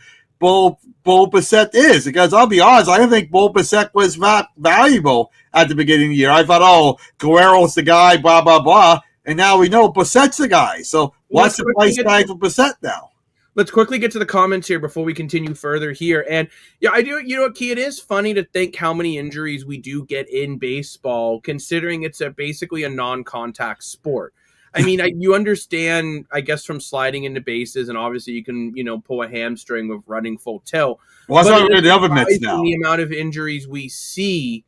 Bo Bissett is. Because I'll be honest, I didn't think Bo Bissett was that valuable at the beginning of the year. I thought, Guerrero's the guy, blah, blah, blah. And now we know Bissett's the guy. So what's the price tag for Bissett now? Let's quickly get to the comments here before we continue further here. And yeah, I do. You know what, Key? It is funny to think how many injuries we do get in baseball, considering it's basically a non-contact sport. I mean, you understand, I guess, from sliding into bases, and obviously you can, pull a hamstring with running full tilt. Well, that's why the other mitts now. The amount of injuries we see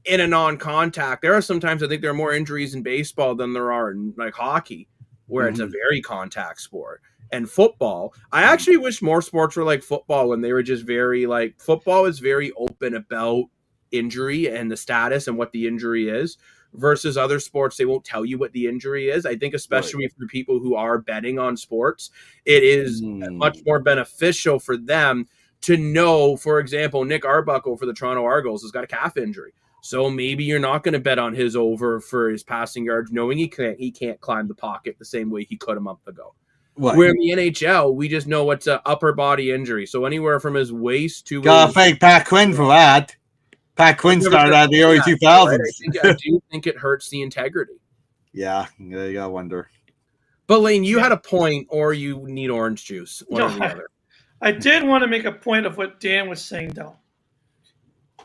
in a non-contact. There are sometimes I think there are more injuries in baseball than there are in like hockey, where it's a very contact sport. And football, I actually wish more sports were like football when they were just very like football is very open about injury and the status and what the injury is versus other sports. They won't tell you what the injury is. I think especially for people who are betting on sports, it is much more beneficial for them to know, for example, Nick Arbuckle for the Toronto Argos has got a calf injury. So maybe you're not going to bet on his over for his passing yards, knowing he can't climb the pocket the same way he could a month ago. Right. Where in the NHL, we just know it's an upper body injury. So anywhere from his waist to... Gotta thank Pat Quinn for that. Pat Quinn started out in the early 2000s. I do think it hurts the integrity. Yeah, you gotta wonder. But Lane, you had a point, or you need orange juice. One or the other. I did want to make a point of what Dan was saying, though.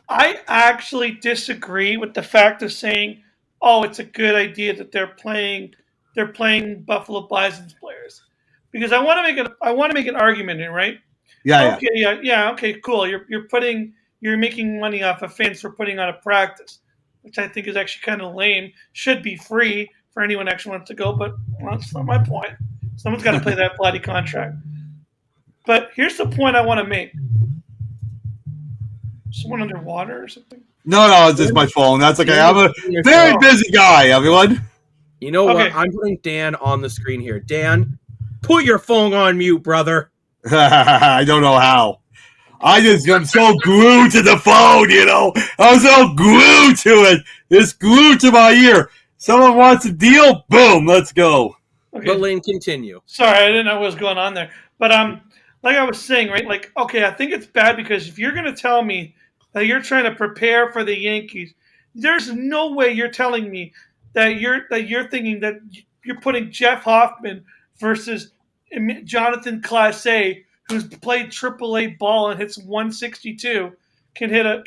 I actually disagree with the fact of saying, it's a good idea that they're playing Buffalo Bison's players. Because I want to make an argument here, right? Yeah. Okay, cool. You're making money off of fans for putting on a practice, which I think is actually kind of lame. Should be free for anyone who actually wants to go, but that's not my point. Someone's got to play that bloody contract. But here's the point I want to make. Someone underwater or something? No, it's just my phone. That's okay. I'm a very busy guy, everyone. You know what? I'm putting Dan on the screen here. Dan, put your phone on mute, brother. I don't know how. I'm so glued to the phone, I'm so glued to it. It's glued to my ear. Someone wants a deal? Boom, let's go. Okay. But Lane, continue. Sorry, I didn't know what was going on there. But like I was saying, right? Like, okay, I think it's bad because if you're going to tell me that you're trying to prepare for the Yankees, there's no way you're telling me that you're thinking that you're putting Jeff Hoffman versus Jonathan Clase, who's played AAA ball and hits 162, you're gonna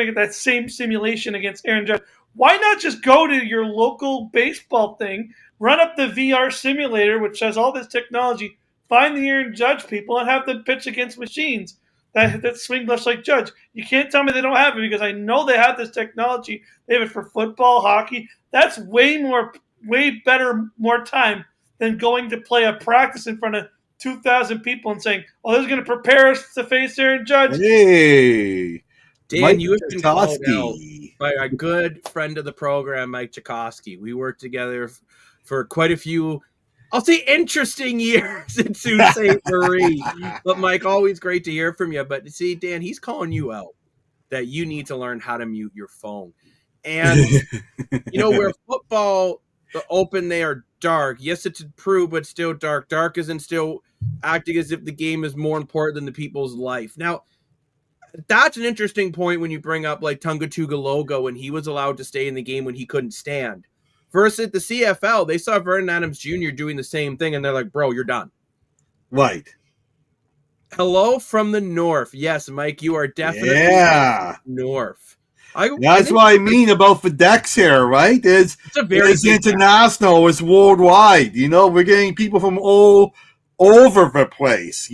get that same simulation against Aaron Judge. Why not just go to your local baseball thing, run up the VR simulator, which has all this technology, find the Aaron Judge people, and have them pitch against machines that swing just like Judge? You can't tell me they don't have it because I know they have this technology. They have it for football, hockey. That's way better, more time than going to play a practice in front of 2,000 people and saying, this is going to prepare us to face Aaron Judge. Hey, Dan, Mike you have been called out Tchaikovsky by a good friend of the program, Mike Tchaikovsky. We worked together for quite a few, I'll say, interesting years in Sault Ste. Marie. But Mike, always great to hear from you. But see, Dan, he's calling you out that you need to learn how to mute your phone. And, where football, the open, they are dark. Yes, it's improved, but still dark. Dark isn't still acting as if the game is more important than the people's life. Now, that's an interesting point when you bring up like Tunga Logo when he was allowed to stay in the game when he couldn't stand. Versus the CFL, they saw Vernon Adams Jr. doing the same thing, and they're like, bro, you're done. Right. Hello from the north. Yes, Mike, you are definitely north. That's what I mean about the decks here, right? It's a very international, it's worldwide. We're getting people from all over the place,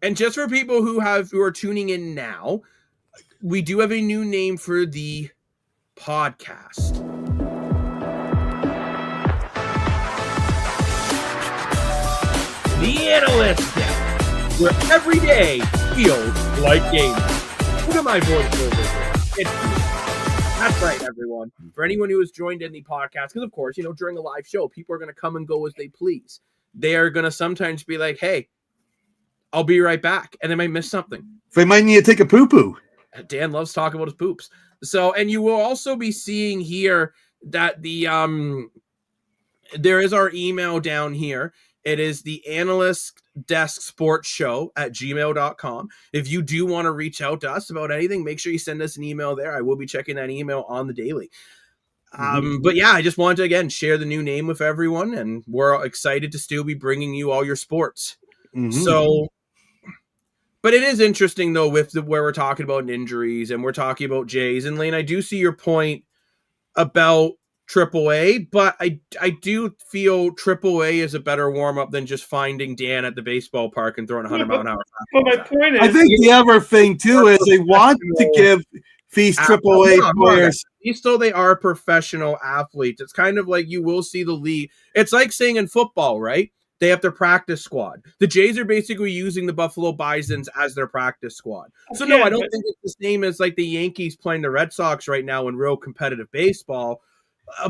And just for people who are tuning in now, we do have a new name for the podcast. The Analyst Deck, where every day feels like game. Look at my voice over here. That's right, everyone. For anyone who has joined in the podcast, because of course, during a live show, people are going to come and go as they please. They are going to sometimes be like, hey, I'll be right back. And they might miss something. They might need to take a poo-poo. Dan loves talking about his poops. So, and you will also be seeing here that there is our email down here. It is the Analyst Desk Sports Show at gmail.com. If you do want to reach out to us about anything, make sure you send us an email there. I will be checking that email on the daily. But yeah, I just wanted to, again, share the new name with everyone, and we're excited to still be bringing you all your sports. So, but it is interesting, though, with where we're talking about injuries and we're talking about Jays. And Lane, I do see your point about AAA, but I do feel AAA is a better warm-up than just finding Dan at the baseball park and throwing 100-mile-an-hour. But my point is, I think the other thing, too, is they want to give these AAA players... Still, they are professional athletes. It's kind of like you will see the league. It's like saying in football, right? They have their practice squad. The Jays are basically using the Buffalo Bisons as their practice squad. So, no, I don't think it's the same as like the Yankees playing the Red Sox right now in real competitive baseball.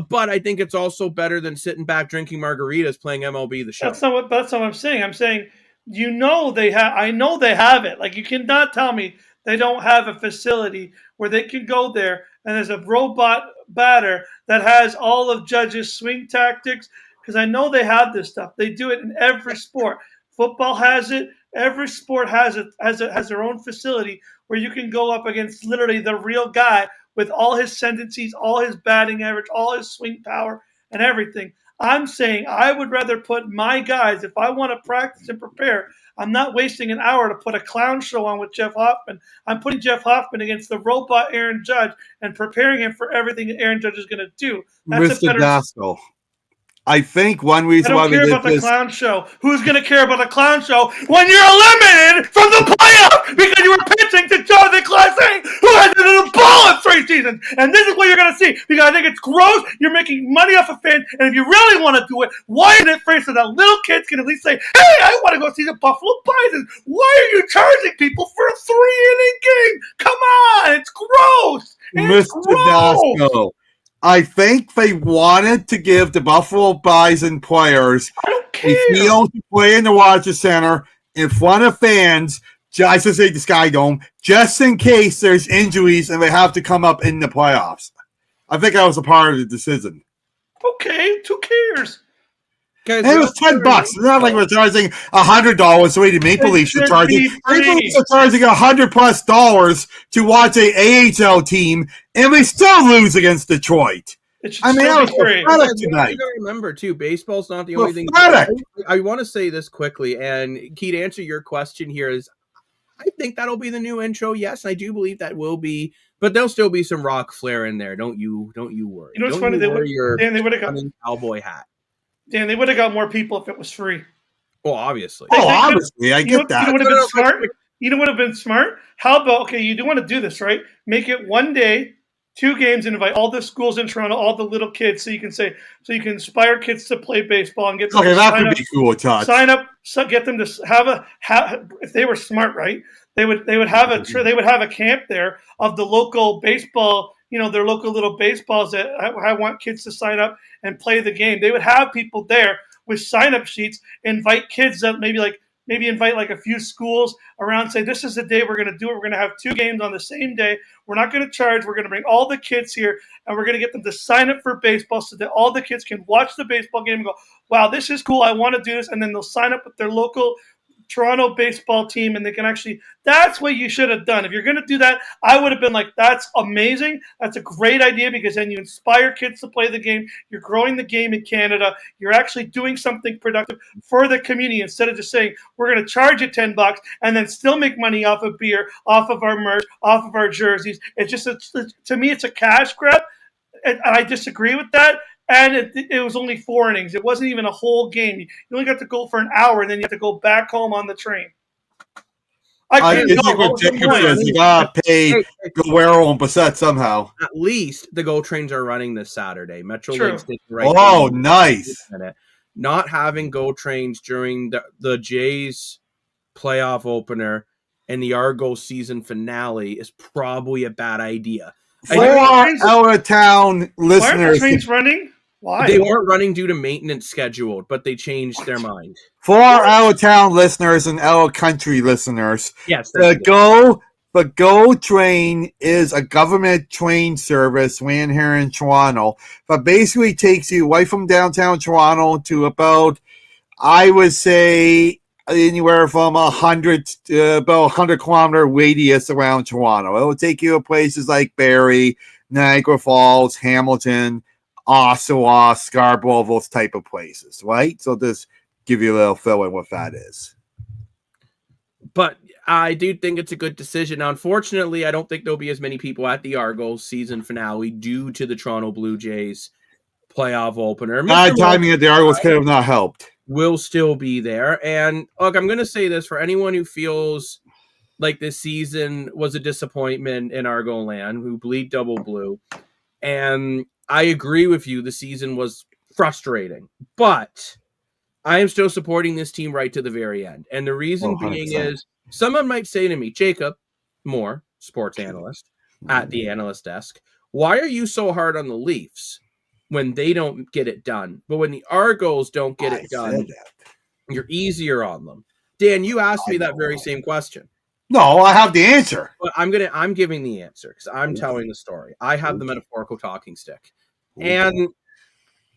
But I think it's also better than sitting back drinking margaritas playing MLB The Show. That's not what I'm saying. I'm saying, I know they have it. Like, you cannot tell me they don't have a facility where they can go there and there's a robot batter that has all of Judge's swing tactics. Because I know they have this stuff. They do it in every sport. Football has it. Every sport has it. Has their own facility where you can go up against literally the real guy with all his tendencies, all his batting average, all his swing power, and everything. I'm saying I would rather put my guys, if I want to practice and prepare, I'm not wasting an hour to put a clown show on with Jeff Hoffman. I'm putting Jeff Hoffman against the robot Aaron Judge and preparing him for everything that Aaron Judge is going to do. That's Mr. Daskell. I think one reason why I don't care about the clown show. Who's going to care about the clown show when you're eliminated from the playoff because you were pitching to Jonathan Clase, who hasn't hit a ball in 3 seasons? And this is what you're going to see because I think it's gross. You're making money off of fans, and if you really want to do it, why isn't it free so that little kids can at least say, "Hey, I want to go see the Buffalo Bisons"? Why are you charging people for a 3-inning game? Come on, it's gross. It's Mr. gross. Daskell. I think they wanted to give the Buffalo Bison players a field to play in the Rogers Center in front of fans, I should say the Sky Dome, just in case there's injuries and they have to come up in the playoffs. I think that was a part of the decision. Okay, who cares? Guys, it was $10. It's not like we're charging $100 the way the Maple Leafs are charging. Maple Leafs are charging $100+ to watch a AHL team, and they still lose against Detroit. I mean, that was pathetic tonight. You got to remember too, baseball's not the only thing. I want to say this quickly, and Key, to answer your question here is, I think that'll be the new intro. Yes, I do believe that will be, but there'll still be some rock flair in there. Don't you worry. You know what's funny? They would have got cowboy hat. Dan, they would have got more people if it was free. Well, obviously. Obviously, I get that. You know what would have been smart? You know what would have been smart? How about, okay, you do want to do this, right? Make it 1 day, 2 games, and invite all the schools in Toronto, all the little kids, so you can inspire kids to play baseball and get them that could be cool, Todd. Sign up, get them to have if they were smart, right? They would have a camp there of the local baseball, their local little baseballs that I want kids to sign up and play the game. They would have people there with sign-up sheets, invite kids that maybe invite like a few schools around, say, this is the day we're going to do it. We're going to have 2 games on the same day. We're not going to charge. We're going to bring all the kids here, and we're going to get them to sign up for baseball so that all the kids can watch the baseball game and go, wow, this is cool. I want to do this. And then they'll sign up with their local Toronto baseball team, and they can actually. That's what you should have done. If you're going to do that, I would have been like, "That's amazing. That's a great idea," because then you inspire kids to play the game. You're growing the game in Canada. You're actually doing something productive for the community instead of just saying we're going to charge you $10 and then still make money off of beer, off of our merch, off of our jerseys. It's just to me, it's a cash grab, and I disagree with that. And it was only 4 innings. It wasn't even a whole game. You only got to go for an hour, and then you have to go back home on the train. I think what Jacob says, you gotta pay Guerrero and Bassett somehow. At least the GO trains are running this Saturday. Metro Link's taking nice. Not having GO trains during the Jays playoff opener and the Argos season finale is probably a bad idea. For our out-of-town listeners, why are the trains running? Why? They weren't running due to maintenance scheduled, but they changed their mind. For our out-of-town listeners and out-of-country listeners, yes, the GO train is a government train service ran here in Toronto, but basically takes you away from downtown Toronto to about, I would say, anywhere from 100 kilometer radius around Toronto. It will take you to places like Barrie, Niagara Falls, Hamilton, Oshawa, Scarborough, those type of places, right? So just give you a little fill in what that is. But I do think it's a good decision. Now, unfortunately, I don't think there'll be as many people at the Argos season finale due to the Toronto Blue Jays playoff opener. Timing at the Argos could have not helped. Will still be there. And look, I'm going to say this for anyone who feels like this season was a disappointment in Argo land, who bleed double blue. And I agree with you. The season was frustrating, but I am still supporting this team right to the very end. And the reason being is someone might say to me, Jacob Moore, sports analyst at the analyst desk, why are you so hard on the Leafs when they don't get it done? But when the Argos don't get it done, you're easier on them. Dan, you asked me that very same question. No, I have the answer. But I'm giving the answer because I'm telling the story. I have the metaphorical talking stick. And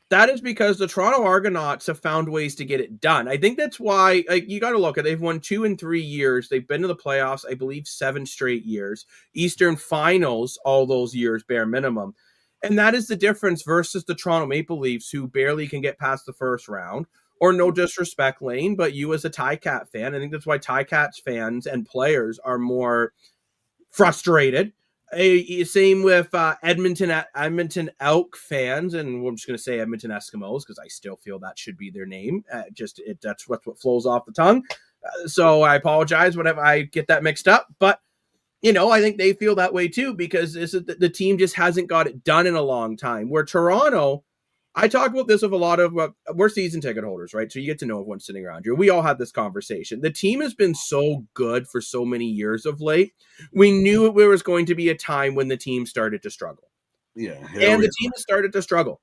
that is because the Toronto Argonauts have found ways to get it done. I think that's why, like, you got to look at, they've won 2 in 3 years. They've been to the playoffs, I believe, 7 straight years. Eastern Finals, all those years, bare minimum. And that is the difference versus the Toronto Maple Leafs, who barely can get past the first round. Or no disrespect, Lane, but you as a Ticat fan, I think that's why Ticats fans and players are more frustrated. Same with Edmonton Elk fans, and I'm just going to say Edmonton Eskimos because I still feel that should be their name. That's what flows off the tongue. So I apologize whenever I get that mixed up. But, I think they feel that way too because the team just hasn't got it done in a long time. Where Toronto, I talk about this with a lot of, we're season ticket holders, right? So you get to know everyone sitting around you. We all have this conversation. The team has been so good for so many years of late. We knew there was going to be a time when the team started to struggle. Yeah. And the team has started to struggle.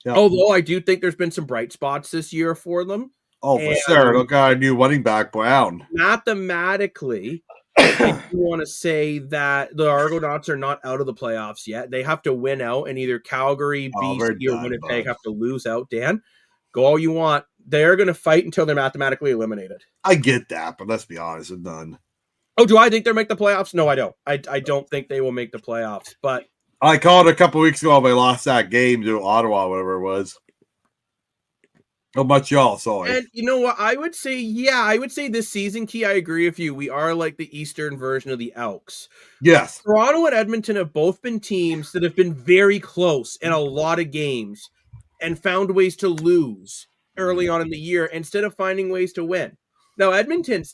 Yeah. Although I do think there's been some bright spots this year for them. Oh, for sure. Look at our new running back, Brown. Mathematically, I do want to say that the Argonauts are not out of the playoffs yet. They have to win out, and either Calgary, BC, or Winnipeg have to lose out. Dan, go all you want. They're going to fight until they're mathematically eliminated. I get that, but let's be honest, it's done. Oh, do I think they'll make the playoffs? No, I don't. I don't think they will make the playoffs. But I called a couple weeks ago. They lost that game to Ottawa, whatever it was. Oh, Montreal, sorry. And you know what? I would say this season, Key, I agree with you. We are like the Eastern version of the Elks. Yes. Toronto and Edmonton have both been teams that have been very close in a lot of games and found ways to lose early on in the year instead of finding ways to win. Now, Edmonton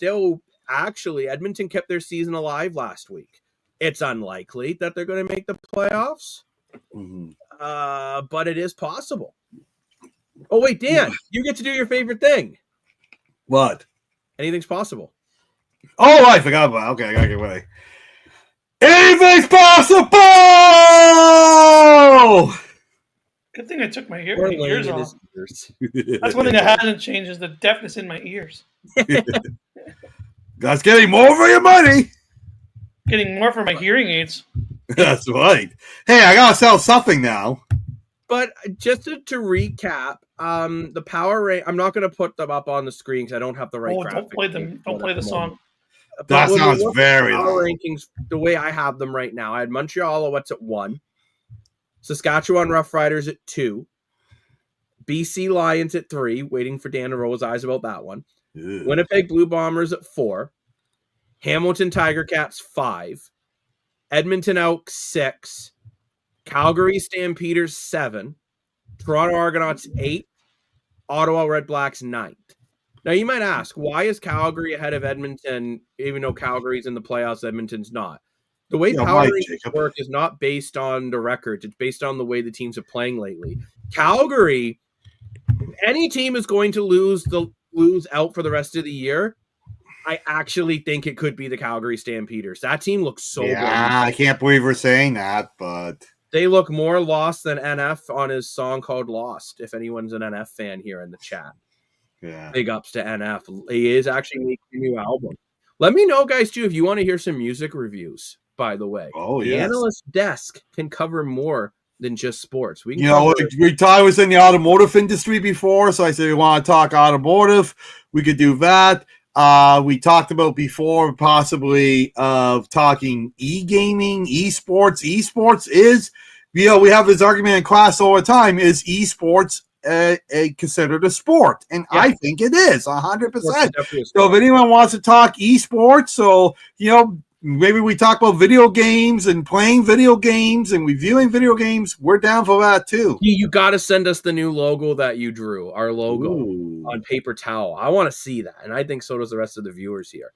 kept their season alive last week. It's unlikely that they're going to make the playoffs, but it is possible. Oh, wait, Dan, you get to do your favorite thing. What? Anything's possible. Oh, I forgot about it. Okay, I got to get ready. Anything's possible! Good thing I took my ears off. That's one thing that hasn't changed is the deafness in my ears. That's getting more for your money. Getting more for my hearing aids. That's right. Hey, I got to sell something now. But just to recap, The power rate. I'm not going to put them up on the screen because I don't have the right Oh, graphic. don't play them. Don't play the song. But That when we sounds look at very power loud. rankings, the way I have them right now, I had Montreal Alouettes at 1, Saskatchewan Roughriders at 2, BC Lions at 3, waiting for Dan to roll his eyes about that one. Ew. Winnipeg Blue Bombers at 4, Hamilton Tiger Cats 5, Edmonton Elks 6, Calgary Stampeders 7, Toronto Argonauts 8, Ottawa Red Blacks 9th. Now you might ask, why is Calgary ahead of Edmonton, even though Calgary's in the playoffs, Edmonton's not? The way power rankings work is not based on the records; it's based on the way the teams are playing lately. Calgary, any team is going to lose out for the rest of the year. I actually think it could be the Calgary Stampeders. That team looks so good. I can't believe we're saying that, but they look more lost than NF on his song called Lost, if anyone's an NF fan here in the chat. Yeah. Big ups to NF. He is actually making a new album. Let me know, guys, too, if you want to hear some music reviews, by the way. The analyst desk can cover more than just sports. We I was in the automotive industry before, so I said we want to talk automotive. We could do that. We talked about before possibly talking e-gaming, esports. Esports is, we have this argument in class all the time, is esports considered a sport? And I think it is 100%. So if anyone wants to talk esports, so, maybe we talk about video games and playing video games and reviewing video games, we're down for that too. You got to send us the new logo that you drew, our logo on paper towel. I want to see that. And I think so does the rest of the viewers here.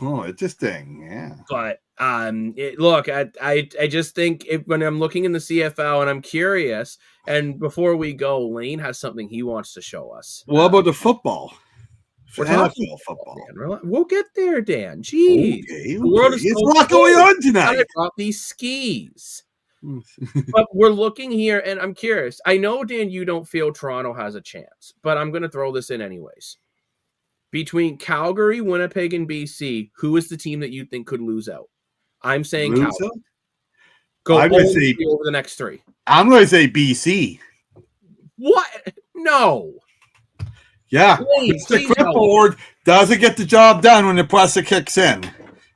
Oh, interesting. Yeah. But look, I just think when I'm looking in the CFL and I'm curious, and before we go, Lane has something he wants to show us. What about the football? We're talking football. Dan. We'll get there, Dan. Jeez. Okay. The world is so what's going on tonight? I brought these skis. But we're looking here, and I'm curious. I know, Dan, you don't feel Toronto has a chance, but I'm going to throw this in anyways. Between Calgary, Winnipeg, and BC, who is the team that you think could lose out? I'm saying Calgary. I'm going to say over the next 3. I'm going to say BC. What? No. Yeah. The clipboard doesn't get the job done when the presser kicks in.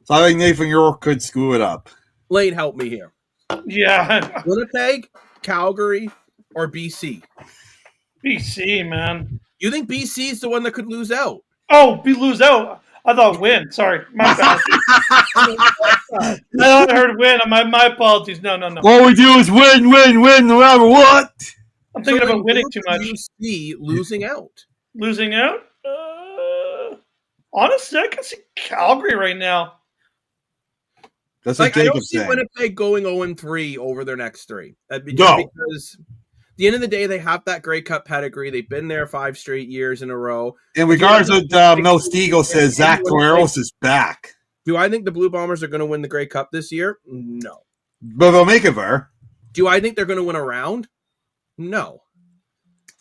So I think Nathan York could screw it up. Lane, help me here. Yeah. Winnipeg, Calgary, or BC? BC, man. You think BC is the one that could lose out? Oh, lose out. I thought win. Sorry. My bad. I thought I heard win. My apologies. No. All we do is win, no matter what. I'm thinking about winning too much. You see losing out. Losing out? Honestly, I can see Calgary right now. That's like, I don't see Winnipeg going 0-3 over their next 3. Because at the end of the day, they have that Grey Cup pedigree. They've been there 5 straight years in a row. In regards to Mel Stiegel says Zach Collaros is back. Do I think the Blue Bombers are going to win the Grey Cup this year? No. But they'll make it there. Do I think they're going to win a round? No.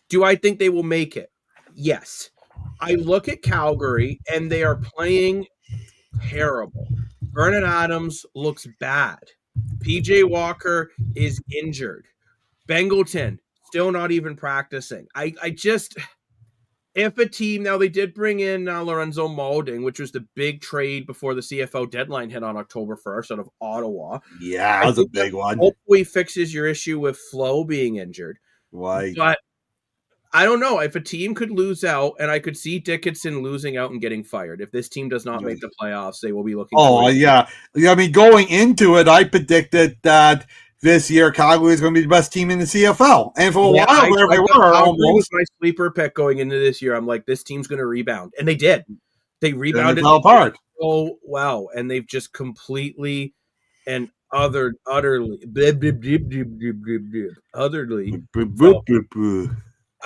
Do I think they will make it? Yes. I look at Calgary, and they are playing terrible. Vernon Adams looks bad. PJ Walker is injured. Bengleton still not even practicing. I just, if a team, now they did bring in Lorenzo Malding, which was the big trade before the CFO deadline hit on October 1st out of Ottawa. Yeah, that was a big one. Hopefully fixes your issue with Flo being injured. Why? But I don't know. If a team could lose out, and I could see Dickinson losing out and getting fired. If this team does not make the playoffs, they will be looking. Oh, yeah. I mean, going into it, I predicted that this year Calgary is going to be the best team in the CFL. And for a while there, they were almost. My sleeper pick going into this year, I'm like, this team's going to rebound. And they did. They rebounded. Fell apart. Oh, wow. And they've just completely and utterly.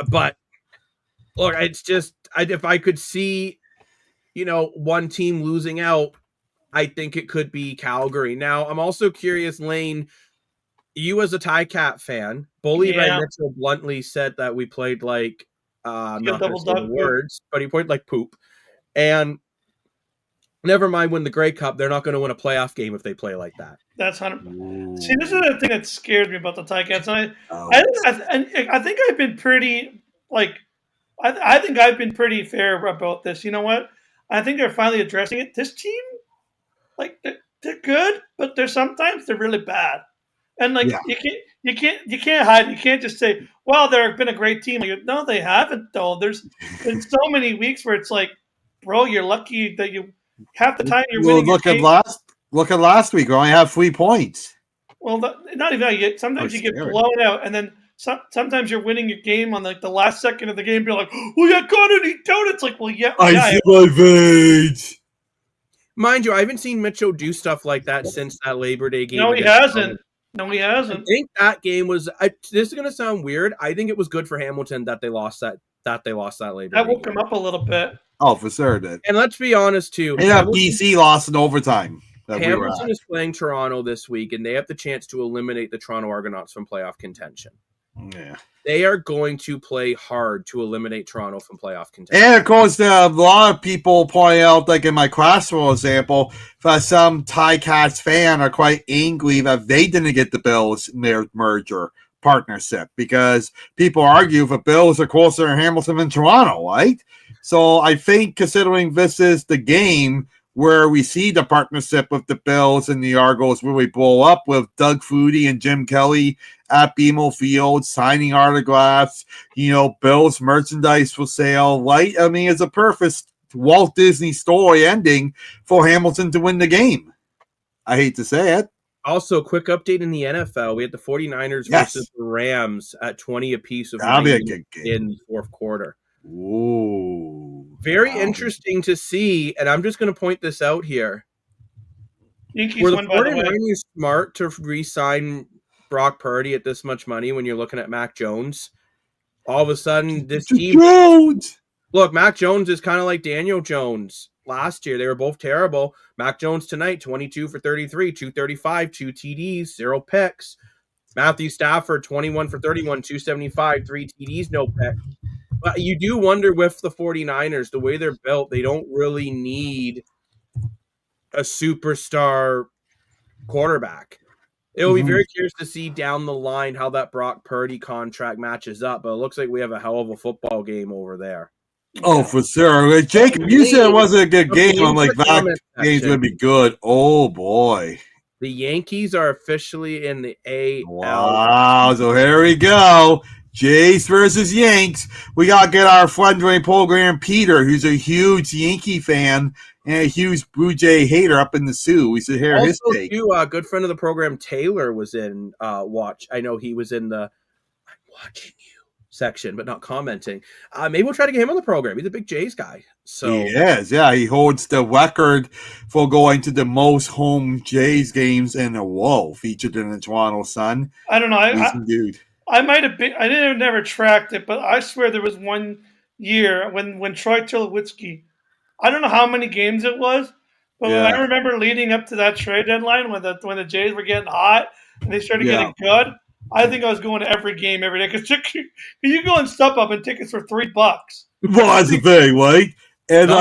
But look, it's just if I could see, one team losing out, I think it could be Calgary. Now, I'm also curious, Lane, you as a Ticats fan, bullied by Mitchell bluntly said that we played like not double words, but he played like poop. And Never mind win the Grey Cup. They're not going to win a playoff game if they play like that. That's 100. Ooh. See, this is the thing that scared me about the Ticats. Oh. I think I've been pretty I think I've been pretty fair about this. You know what? I think they're finally addressing it. This team, they're good, but sometimes they're really bad. And Yeah. you can't hide. You can't just say, "Well, they've been a great team." No, they haven't though. There's been so many weeks where it's like, bro, you're lucky that you half the time you're winning. Look at last week. We only have 3 points. Well, not even that. Sometimes you get blown out, and then sometimes you're winning your game on the last second of the game. You're like, "Oh, you got to eat donuts." Like, well, yeah, I see my veins. Mind you, I haven't seen Mitchell do stuff like that since that Labor Day game. No, he hasn't. No, he hasn't. I think that game was. This is going to sound weird. I think it was good for Hamilton that they lost that Labor Day. That woke him up a little bit. Oh, for sure it did. And let's be honest too. Yeah, BC lost in overtime. Hamilton is playing Toronto this week, and they have the chance to eliminate the Toronto Argonauts from playoff contention. Yeah. They are going to play hard to eliminate Toronto from playoff contention. And of course, a lot of people point out, like in my class, for example, that some Ticats fan are quite angry that they didn't get the Bills merger partnership because people argue that Bills are closer to Hamilton than Toronto, right? So I think considering this is the game where we see the partnership with the Bills and the Argos really blow up with Doug Flutie and Jim Kelly at BMO Field signing autographs, Bills merchandise for sale, right? I mean, it's a perfect Walt Disney story ending for Hamilton to win the game. I hate to say it. Also, quick update in the NFL. We had the 49ers versus the Rams at 20 apiece of That'll be a good game in the fourth quarter. Ooh. Very interesting to see, and I'm just going to point this out here. Yankees Were the won, by the way. 49ers smart to re-sign Brock Purdy at this much money when you're looking at Mac Jones? All of a sudden, this team... Look, Mac Jones is kind of like Daniel Jones. Last year, they were both terrible. Mac Jones tonight, 22 for 33, 235, 2 TDs, 0 picks. Matthew Stafford, 21 for 31, 275, 3 TDs, no picks. But you do wonder with the 49ers, the way they're built, they don't really need a superstar quarterback. It will be very curious to see down the line how that Brock Purdy contract matches up, but it looks like we have a hell of a football game over there. Oh, for sure. Jacob, you said it wasn't a good game. I'm like, that game's going to be good. Oh, boy. The Yankees are officially in the AL. Wow, so here we go. Jays versus Yanks. We got to get our friend during program, Peter, who's a huge Yankee fan and a huge Blue Jay hater up in the Sioux. We should hear his take. Too, a good friend of the program, Taylor, was in watch. I know he was in the I'm watching you section, but not commenting. Maybe we'll try to get him on the program. He's a big Jays guy. So he is, yeah. He holds the record for going to the most home Jays games in a row, featured in the Toronto Sun. I don't know. Dude. I might have been. I never tracked it, but I swear there was one year when Troy Tulowitzki. I don't know how many games it was, but I remember leading up to that trade deadline when the Jays were getting hot and they started getting good. I think I was going to every game every day because you go and StubHub and tickets for $3. Well, that's the thing, right? And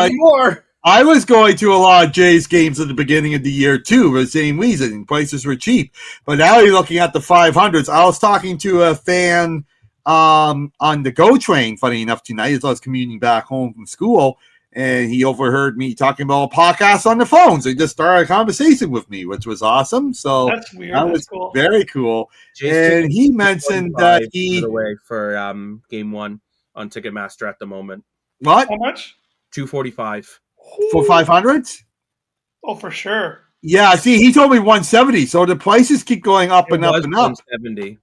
I was going to a lot of Jays games at the beginning of the year, too, for the same reason. Prices were cheap. But now you're looking at the 500s. I was talking to a fan on the GO train, funny enough, tonight, as I was commuting back home from school, and he overheard me talking about a podcast on the phone. So he just started a conversation with me, which was awesome. So that's weird. That was cool. Very cool. And he mentioned that he... away for game one on Ticketmaster at the moment. What? How much? $245. For 500s? Oh, for sure. Yeah, see, he told me 170, so the prices keep going up and up and up. 170.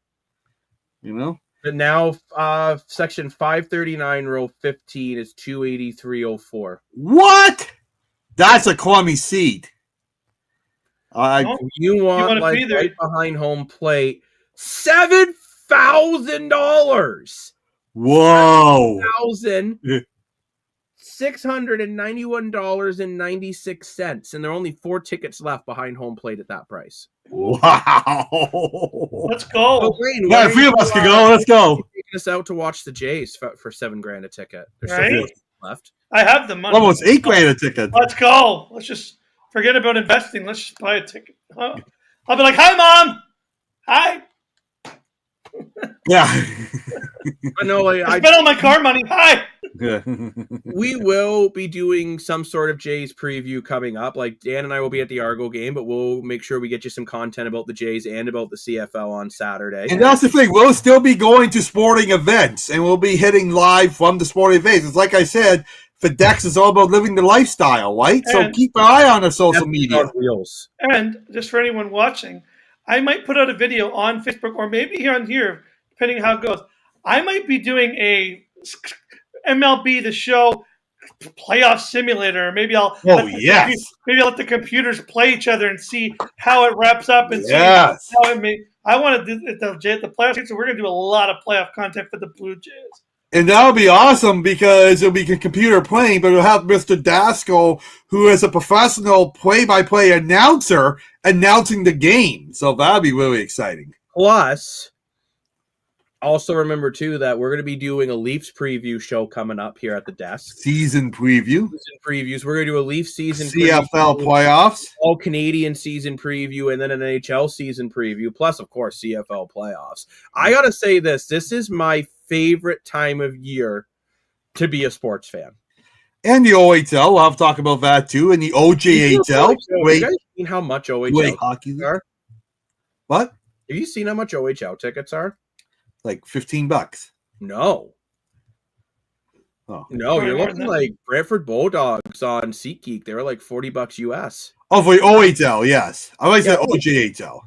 But now section 539 row 15 is 283.04. What? That's a crummy seat. You want like right behind home plate, $7,000. Whoa. $691.96, and there are only 4 tickets left behind home plate at that price. Wow! Let's go. Oh, Wayne, three of us can go. Let's go. Taking us out to watch the Jays for $7,000 a ticket. Right? left. I have the money. Almost $8,000 a ticket. Let's go. Let's just forget about investing. Let's just buy a ticket. I'll be like, "Hi, Mom. Hi. Yeah. I know. I spent all my car money. Hi." We will be doing some sort of Jays preview coming up. Like Dan and I will be at the Argo game, but we'll make sure we get you some content about the Jays and about the CFL on Saturday. And that's the thing. We'll still be going to sporting events, and we'll be hitting live from the sporting events. It's like I said, FedEx is all about living the lifestyle, right? So keep an eye on our social media. Wheels. And just for anyone watching, I might put out a video on Facebook or maybe on here, depending how it goes. I might be doing a MLB The Show playoff simulator. Maybe I'll maybe I'll let the computers play each other and see how it wraps up and see how it may. I want to do the playoff, so we're going to do a lot of playoff content for the Blue Jays. And that'll be awesome because it'll be a computer playing, but it'll have Mr. Daskell, who is a professional play-by-play announcer, announcing the game. So that'll be really exciting. Plus, also remember, too, that we're going to be doing a Leafs preview show coming up here at the desk. Season preview. Season previews. We're going to do a Leafs season CFL playoffs. All Canadian season preview, and then an NHL season preview, plus, of course, CFL playoffs. I got to say this. This is my favorite time of year to be a sports fan. And the OHL. We'll have to talk about that, too. And the OJHL. Wait, have you guys seen how much OHL hockey are? What? Have you seen how much OHL tickets are? Like $15. No. Oh. No, you're looking like Brantford Bulldogs on SeatGeek. They were like $40 US. Oh, for the OHL, yes. I like that OJHL.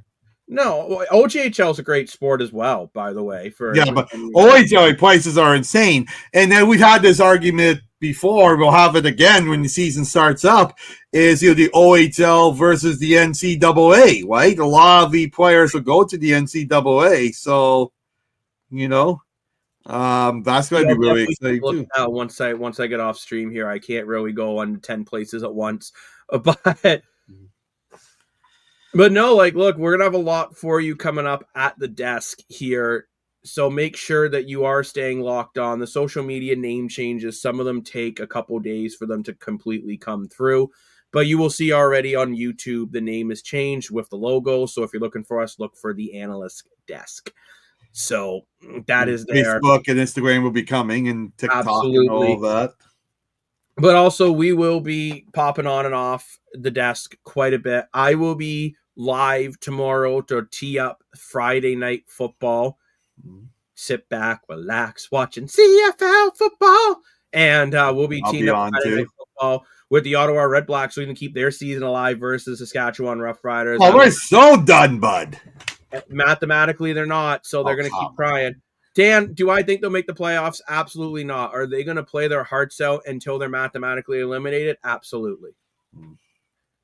No, OJHL is a great sport as well, by the way. But OHL prices are insane. And then we've had this argument before. We'll have it again when the season starts up. Is the OHL versus the NCAA, right? A lot of the players will go to the NCAA, so that's going to be really exciting too. Once I get off stream here, I can't really go on 10 places at once, But no, look, we're going to have a lot for you coming up at the desk here. So make sure that you are staying locked on. The social media name changes, some of them take a couple days for them to completely come through. But you will see already on YouTube, the name is changed with the logo. So if you're looking for us, look for the Analyst Desk. So that is there. Facebook and Instagram will be coming, and TikTok and all of that. But also, we will be popping on and off the desk quite a bit. I will be live tomorrow to tee up Friday night football. Sit back, relax, watching CFL football. And we'll be teeing up Friday night football with the Ottawa Red Blacks so we can keep their season alive versus Saskatchewan Roughriders. Oh, we're so done, bud. Mathematically, they're not, so they're going to keep trying. Dan, do I think they'll make the playoffs? Absolutely not. Are they going to play their hearts out until they're mathematically eliminated? Absolutely.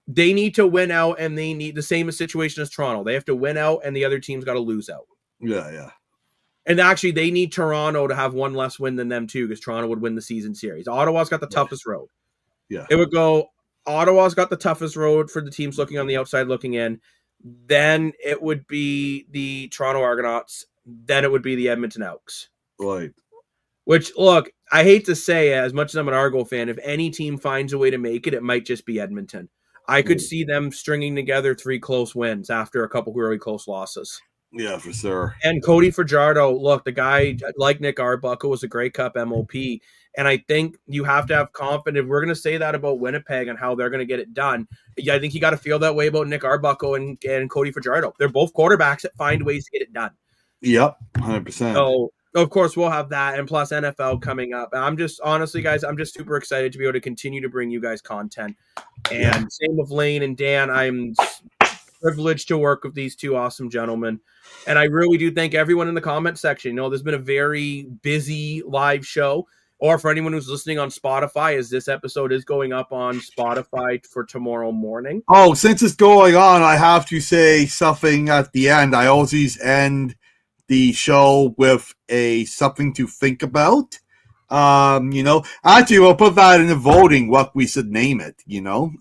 They need to win out, and they need the same situation as Toronto. They have to win out, and the other team's got to lose out. Yeah. And actually, they need Toronto to have one less win than them, too, because Toronto would win the season series. Ottawa's got the toughest road. Yeah. It would go, Ottawa's got the toughest road for the teams looking on the outside looking in. Then it would be the Toronto Argonauts. Then it would be the Edmonton Elks. Right. Which, look, I hate to say, as much as I'm an Argo fan, if any team finds a way to make it, it might just be Edmonton. I could see them stringing together 3 close wins after a couple really close losses. Yeah, for sure. And Cody Fajardo, look, the guy, like Nick Arbuckle, was a Grey Cup MOP. And I think you have to have confidence. We're going to say that about Winnipeg and how they're going to get it done. I think you got to feel that way about Nick Arbuckle and Cody Fajardo. They're both quarterbacks that find ways to get it done. Yep, 100%. So, of course, we'll have that, and plus NFL coming up. I'm just, honestly, guys, I'm just super excited to be able to continue to bring you guys content. And same with Lane and Dan. I'm privileged to work with these two awesome gentlemen. And I really do thank everyone in the comment section. There's been a very busy live show. Or for anyone who's listening on Spotify, as this episode is going up on Spotify for tomorrow morning. Oh, since it's going on, I have to say something at the end. I always end the show with a something to think about. Actually, we'll put that in the voting, what we should name it,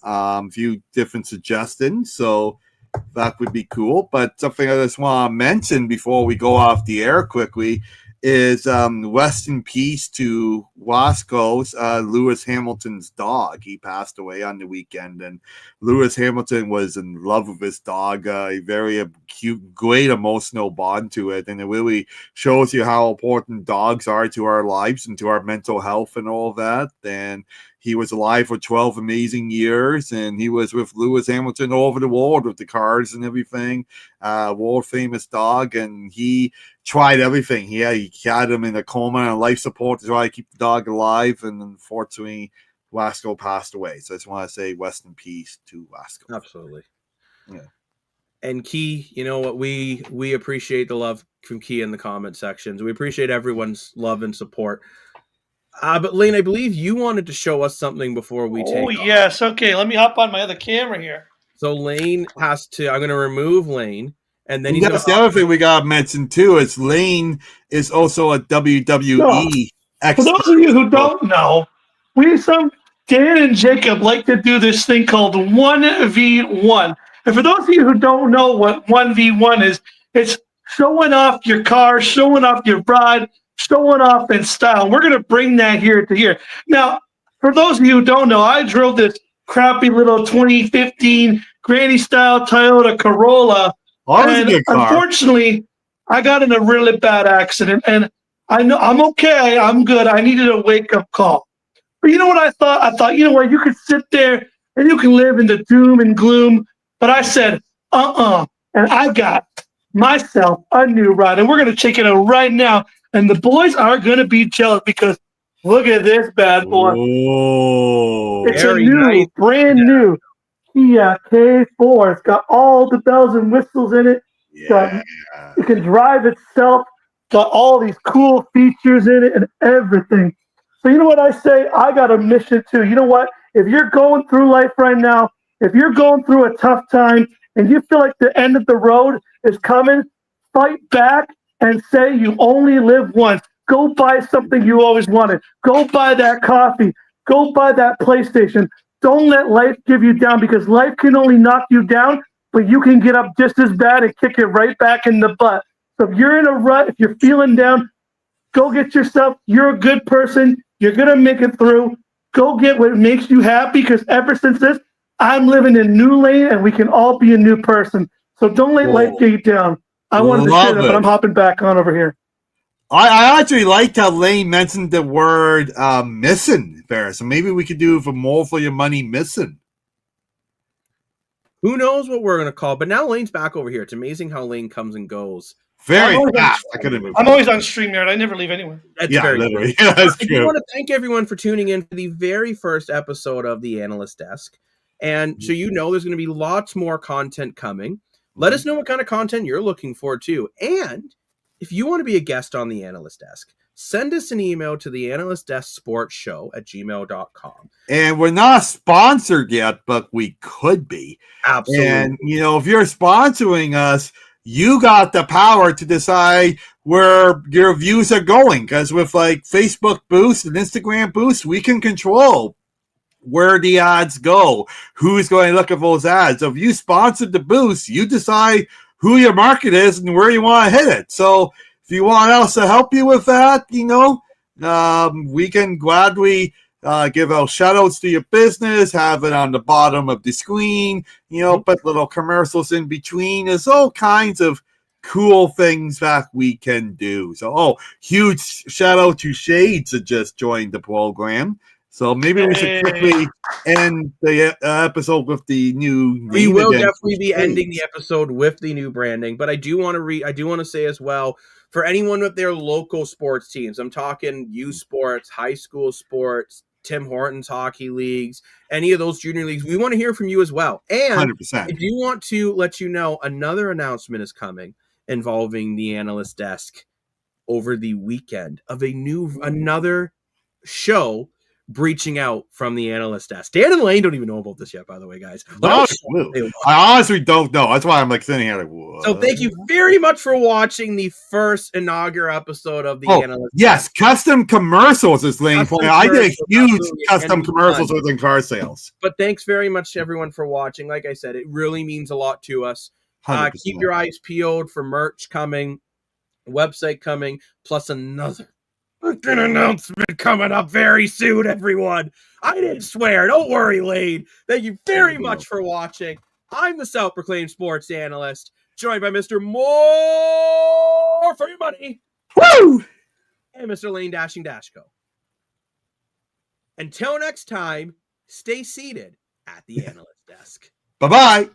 a few different suggestions. So that would be cool. But something I just want to mention before we go off the air quickly is rest in peace to Wasco's Lewis Hamilton's dog. He passed away on the weekend, and Lewis Hamilton was in love with his dog. A very cute, great emotional bond to it, and it really shows you how important dogs are to our lives and to our mental health and all that. And he was alive for 12 amazing years, and he was with Lewis Hamilton all over the world with the cars and everything. World famous dog, and he tried everything. He had him in a coma and life support to try to keep the dog alive, and unfortunately, Wasco passed away. So I just want to say rest in peace to Wasco. Absolutely. Yeah. And Key, you know what? We appreciate the love from Key in the comment sections. We appreciate everyone's love and support. But Lane, I believe you wanted to show us something before we take off. Yes. Okay, let me hop on my other camera here. So Lane has to. I'm going to remove Lane, and then he's that's the other thing we got to mention too. Is Lane is also a WWE expert. For those of you who don't know, Dan and Jacob like to do this thing called 1v1. And for those of you who don't know what 1v1 is, it's showing off your car, showing off your bride, showing off in style. We're going to bring that here to here. Now, for those of you who don't know, I drove this crappy little 2015 granny style Toyota Corolla. And unfortunately, I got in a really bad accident, and I know I'm okay. I'm good. I needed a wake-up call. But you know what I thought? I thought, you know what? You could sit there and you can live in the doom and gloom. But I said, and I got myself a new ride, and we're going to check it out right now. And the boys are going to be jealous because look at this bad boy. Whoa. It's a new, brand new Kia K4. It's got all the bells and whistles in it. Yeah. It can drive itself. Got all these cool features in it and everything. So you know what I say? I got a mission too. You know what? If you're going through life right now, if you're going through a tough time and you feel like the end of the road is coming, fight back and say you only live once. Go buy something you always wanted. Go buy that coffee. Go buy that PlayStation. Don't let life give you down, because life can only knock you down, but you can get up just as bad and kick it right back in the butt. So if you're in a rut, if you're feeling down, go get yourself. You're a good person. You're going to make it through. Go get what makes you happy, because ever since this, I'm living in New Lane, and we can all be a new person. So don't let life get you down. I wanted to say that, but I'm hopping back on over here. I actually liked how Lane mentioned the word missing there. So maybe we could do for more for your money missing. Who knows what we're going to call? But now Lane's back over here. It's amazing how Lane comes and goes. Very fast. I'm always on StreamYard. I never leave anywhere. That's very literally. Yeah, that's true. I want to thank everyone for tuning in for the very first episode of the Analyst Desk. And so you know there's going to be lots more content coming. Let us know what kind of content you're looking for too. And if you want to be a guest on the Analyst Desk, send us an email to the analystdesksportshow@gmail.com. And we're not sponsored yet, but we could be. Absolutely. And, you know, if you're sponsoring us, you got the power to decide where your views are going. Because with like Facebook boost and Instagram boost, we can control where the ads go, who's going to look at those ads. So if you sponsored the boost, you decide who your market is and where you want to hit it. So if you want us to help you with that, you know, we can gladly give out shout outs to your business, have it on the bottom of the screen, you know, put little commercials in between. There's all kinds of cool things that we can do. So, huge shout out to Shades that just joined the program. So maybe we should quickly end the episode with the new. We will definitely be ending the episode with the new branding, but I do want to say as well, for anyone with their local sports teams, I'm talking U Sports, high school sports, Tim Hortons hockey leagues, any of those junior leagues, we want to hear from you as well. And 100%. I do want to let you know another announcement is coming involving the Analyst Desk over the weekend of another show breaching out from the Analyst Desk. Dan and Lane don't even know about this yet, by the way, guys. I honestly don't know. That's why I'm like sitting here like, what? So thank you very much for watching the first inaugural episode of the Analyst Yes, Desk. Custom commercials is Lane pointing. I did huge custom commercials within car sales. But thanks very much to everyone for watching. Like I said, it really means a lot to us. Keep your eyes peeled for merch coming, website coming, plus another An announcement coming up very soon, everyone. I didn't swear. Don't worry, Lane. Thank you very much for watching. I'm the self-proclaimed sports analyst, joined by Mr. More for your money. Woo! And Mr. Lane Dashing Dashko. Until next time, stay seated at the analyst desk. Bye-bye.